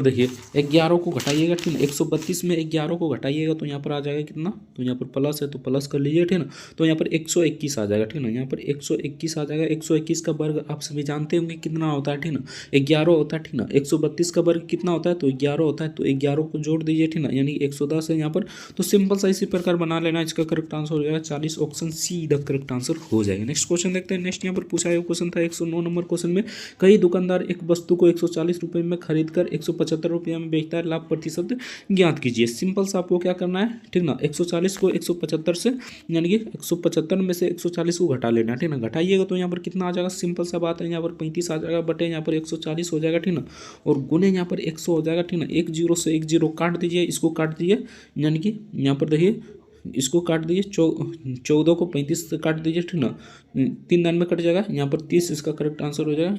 देखिए 11 को घटाइएगा, ठीक ना, 132 में 11 को घटाइएगा तो यहाँ पर आ जाएगा कितना, तो यहाँ पर प्लस है तो प्लस कर लीजिए, ठीक ना। तो यहाँ पर 121 आ जाएगा, ठीक ना, यहाँ पर 121 आ जाएगा। 121 का वर्ग आप सभी जानते होंगे कितना होता है, ठीक ना, 11 होता है, ठीक ना। 132 का वर्ग कितना होता है, तो 11 होता है, तो 11 को जोड़ दीजिए, ठीक ना, यानी 110 है यहाँ पर। तो सिंपल सा इसी प्रकार बना लेना, इसका करेक्ट आंसर हो जाएगा 40, option see the correct answer हो जाएगा। नेक्स्ट क्वेश्चन देखते हैं। नेक्स्ट यहाँ पर पूछा हुआ क्वेश्चन था 109 नंबर क्वेश्चन में, कई दुकानदार एक वस्तु को 140 रुपये में खरीद कर 175 रुपये में बेचता है, लाभ प्रतिशत ज्ञात कीजिए। सिंपल सा आपको क्या करना है, ठीक ना, 140 को 175 से, यानी कि 175 में से 140 को घटा लेना, ठीक ना। घटाइएगा तो यहाँ पर कितना आ जाएगा, सिंपल सा बात है, यहाँ पर 35 आ जाएगा, बटे यहाँ पर 140 हो जाएगा, ठीक ना, और गुने यहाँ पर 100 हो जाएगा, ठीक ना। 1 0 से 1 0 काट दीजिए, इसको काट दीजिए, यानी कि यहाँ पर देखिए इसको काट दीजिए, 14 को 35 से काट दीजिए, ठीक ना, 3 दान में कट जाएगा, यहाँ पर 30 इसका करेक्ट आंसर हो जाएगा।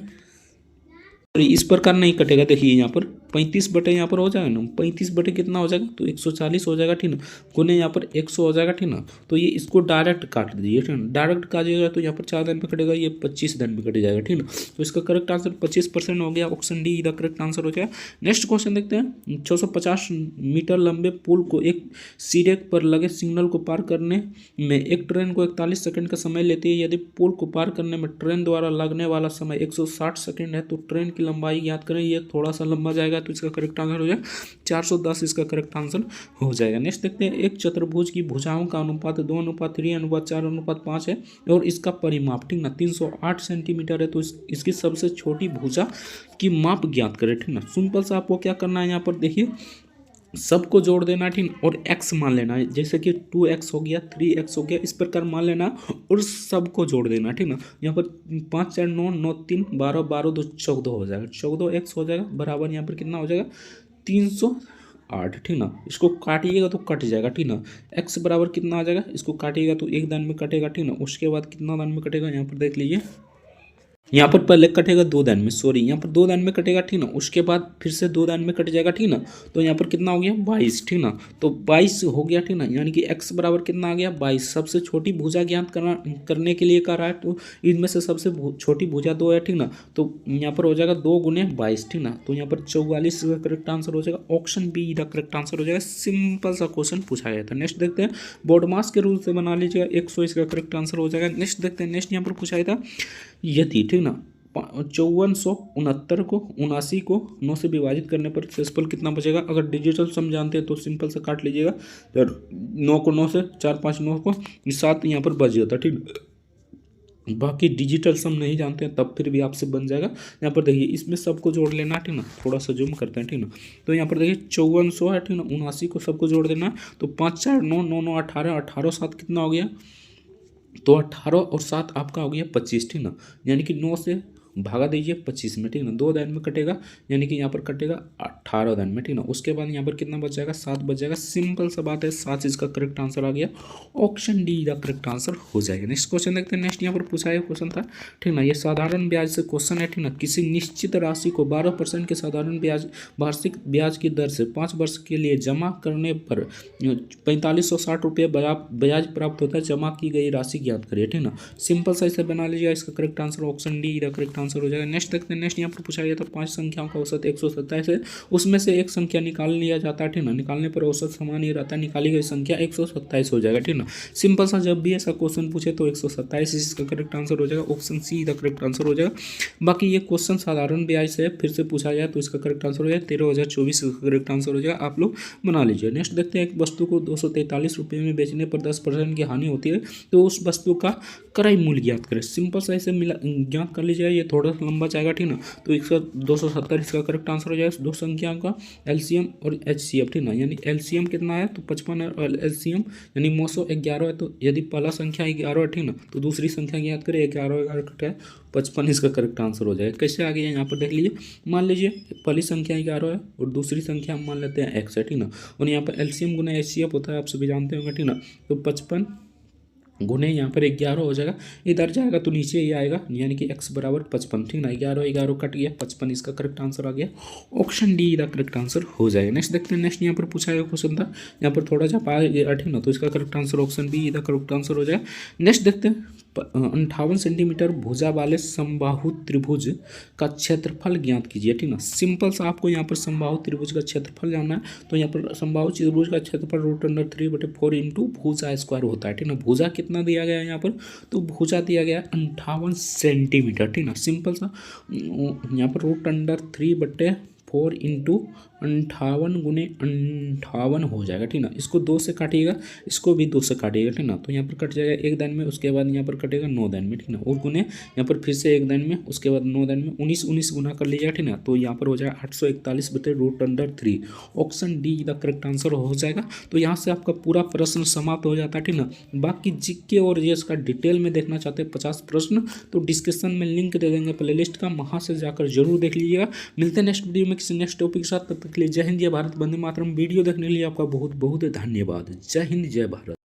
इस प्रकार नहीं कटेगा, देखिए यहाँ पर 35 बटे यहाँ पर हो जाएगा ना, 35 बटे कितना हो जाएगा, तो 140 हो जाएगा, ठीक ना, गुने यहाँ पर 100 हो जाएगा, ठीक ना। तो ये इसको डायरेक्ट काट दीजिए, ठीक ना, डायरेक्ट काटिएगा तो यहाँ पर 4 दिन में कटेगा, ये 25 दिन में कट जाएगा, ठीक ना। तो इसका करेक्ट आंसर 25% हो गया, option D the correct answer हो जाएगा। नेक्स्ट क्वेश्चन देखते हैं। 650 मीटर लंबे पुल को एक सिरे पर लगे सिग्नल को पार करने में एक ट्रेन को 41 सेकंड का समय लेती है। यदि पुल को पार करने में ट्रेन द्वारा लगने वाला समय 160 सेकंड है, तो ट्रेन की लंबाई याद करें। ये थोड़ा सा लंबा जाएगा, तो इसका करेक्ट आंसर हो जाएगा 410 इसका करेक्ट आंसर हो जाएगा। नेक्स्ट देखते हैं। एक चतुर्भुज की भुजाओं का अनुपात 2:3:4:5 है और इसका परिमाप, ठीक ना, 308 सेंटीमीटर है। तो इसकी सबसे छोटी भुजा की माप ज्ञात करें, ठीक ना। सिंपल सा आपको क्या करना है, यहाँ पर देखिए सबको जोड़ देना, ठीक, और x मान लेना है, जैसे कि 2x हो गया, 3x हो गया, इस प्रकार मान लेना और सबको जोड़ देना, ठीक ना। यहाँ पर 5 4 9 9 3 12 12 2 14 हो जाएगा, 14x हो जाएगा, बराबर यहाँ पर कितना हो जाएगा 308, ठीक ना। इसको काटिएगा तो कट जाएगा, ठीक ना। x बराबर कितना आ जाएगा, इसको काटिएगा तो 1 दान में कटेगा, ठीक ना। उसके बाद कितना दान में कटेगा, यहाँ पर देख लीजिए, यहाँ पर पहले कटेगा 2 दान में, सॉरी यहाँ पर 2 दान में कटेगा, ठीक ना। उसके बाद फिर से 2 दान में कट जाएगा, ठीक ना। तो यहाँ पर कितना हो गया 22, ठीक ना। तो 22 हो गया, ठीक ना, यानी कि x बराबर कितना आ गया 22। सबसे छोटी भुजा ज्ञात करने के लिए कर रहा है, तो इनमें से सबसे छोटी भुजा 2 है, ठीक ना। तो यहाँ पर हो जाएगा 2 गुने 22, ठीक ना। तो यहाँ पर 44 का करेक्ट आंसर हो जाएगा, option B the correct answer हो जाएगा। सिंपल सा क्वेश्चन पूछा गया था। नेक्स्ट देखते हैं। बोर्ड मास के रूल से बना लीजिएगा, 100 इसका करेक्ट आंसर हो जाएगा। नेक्स्ट देखते हैं। नेक्स्ट यहाँ पर पूछा गया था, यदि, ठीक ना, 5469 को 79 को 9 से विभाजित करने पर शेषफल कितना बचेगा। अगर डिजिटल सम जानते हैं तो सिंपल से काट लीजिएगा, 9 को 9 से 4 5 9 को 7 यहाँ पर बच जाता, ठीक। बाकी डिजिटल सम नहीं जानते हैं तब फिर भी आपसे बन जाएगा। यहाँ पर देखिए इसमें सबको जोड़ लेना है, ठीक ना, थोड़ा सा जूम करते हैं, ठीक ना। तो यहाँ पर देखिए 5400 है, ठीक ना, 79 को सबको जोड़ देना है। तो 5 4 9 9 9 18, 18 7 कितना हो गया, तो 18 और 7 आपका हो गया 25, ठीक ना। यानी कि 9 से भागा दीजिए 25 में, ठीक ना, 2 दिन में कटेगा, यानी कि यहाँ पर कटेगा 18 दिन में, ठीक ना। उसके बाद यहाँ पर कितना बच जाएगा, 7 बच जाएगा। सिंपल सा बात है, 7 इसका करेक्ट आंसर आ गया। ऑप्शन डी का करेक्ट आंसर हो जाएगा। नेक्स्ट क्वेश्चन देखते हैं। नेक्स्ट यहाँ पर पूछा है क्वेश्चन था, ठीक ना, ये साधारण ब्याज से क्वेश्चन है, ठीक ना। किसी निश्चित राशि को 12% के साधारण ब्याज वार्षिक ब्याज की दर से 5 वर्ष के लिए जमा करने पर 4560 रुपये ब्याज प्राप्त होता है। जमा की गई राशि ज्ञात करिए, ठीक ना। सिंपल सा इसे बना लीजिएगा, इसका करेक्ट आंसर ऑप्शन डी का करेक्ट आंसर हो जाएगा। नेक्स्ट देखते हैं। नेक्स्ट यहाँ पर पूछा गया था 5 संख्याओं का औसत 127 है, उसमें से एक संख्या निकाल लिया जाता है, ठीक ना। निकालने पर औसत समान ही रहता है, निकाली गई संख्या 127 हो जाएगा, ठीक ना। सिंपल सा जब भी ऐसा क्वेश्चन पूछे तो 127 इसका करेक्ट आंसर हो जाएगा। ऑप्शन सी का करेक्ट आंसर हो जाएगा। बाकी ये क्वेश्चन साधारण ब्याज से फिर से पूछा जाए तो इसका करेक्ट आंसर हो जाएगा 13,024 का करेक्ट आंसर हो जाएगा। आप लोग बना लीजिए। नेक्स्ट देखते हैं। एक वस्तु को 243 रुपये में बेचने पर 10% की हानि होती है, तो उस वस्तु का क्रय मूल्य ज्ञात करें। सिंपल सा इसे ज्ञात कर लीजिएगा, ये थोड़ा सा लंबा जाएगा, ठीक ना। तो 270 इसका करेक्ट आंसर हो जाएगा। 2 संख्या का एलसीएम और एचसीएफ, ठीक ना। यानी एलसीएम कितना है तो 55 है, और एलसीएम यानी 911 है। तो यदि पहला संख्या 11 है, ठीक ना, तो दूसरी संख्या ज्ञात करें। 11 11 कटा 55 इसका करेक्ट आंसर हो जाएगा। कैसे आ गया यहाँ पर देख लीजिए। मान लीजिए पहली संख्या 11 है और दूसरी संख्या हम मान लेते हैं एक्स है, ठीक ना। और यहाँ पर एलसीएम गुना एचसीएफ होता है, आप सभी जानते होंगे, ठीक ना। तो 55 गुने यहाँ पर 11 हो जाएगा, इधर जाएगा तो नीचे ही आएगा, यानी कि x बराबर 55, ठीक ना। 11 11 कट गया, 55 इसका करेक्ट आंसर आ गया। ऑप्शन डी का करेक्ट आंसर हो जाएगा। नेक्स्ट देखते हैं। नेक्स्ट यहाँ पर पूछा गया क्वेश्चन था, यहाँ पर थोड़ा सा पाया गया, ठीक ना, तो इसका करेक्ट आंसर ऑप्शन बी का करेक्ट आंसर हो जाएगा। नेक्स्ट देखते हैं। 58 सेंटीमीटर भुजा वाले समबाहु त्रिभुज का क्षेत्रफल ज्ञात कीजिए, ठीक ना। सिंपल सा आपको यहाँ पर समबाहु त्रिभुज का क्षेत्रफल जानना है, तो यहाँ पर समबाहु त्रिभुज का क्षेत्रफल √3/4 इंटू भुजा स्क्वायर होता है, ठीक ना। भुजा कितना दिया गया है यहाँ पर, तो भुजा दिया गया 58 सेंटीमीटर, ठीक ना। सिंपल सा यहाँ पर √3/4 इंटू 58 गुने 58 हो जाएगा, ठीक ना। इसको 2 से काटिएगा, इसको भी 2 से काटिएगा, ठीक ना। तो यहाँ पर कट जाएगा 1 दिन में, उसके बाद यहाँ पर कटेगा 9 दिन में, ठीक ना। और गुने यहाँ पर फिर से 1 दिन में, उसके बाद 9 दिन में 19 गुना कर लीजिएगा, ठीक ना। तो यहाँ पर हो जाएगा 841/√3। ऑप्शन डी का करेक्ट आंसर हो जाएगा। तो यहाँ से आपका पूरा प्रश्न समाप्त हो जाता है, ठीक ना। बाकी जीके और जीएस का डिटेल में देखना चाहते हैं 50 प्रश्न, तो डिस्क्रिप्शन में लिंक दे देंगे प्लेलिस्ट का, वहाँ से जाकर जरूर देख लीजिएगा। मिलते हैं नेक्स्ट वीडियो में किसी नेक्स्ट टॉपिक के साथ। तब तक के लिए जय हिंद जय भारत, वंदे मातरम। वीडियो देखने के लिए आपका बहुत बहुत धन्यवाद। जय हिंद जय भारत।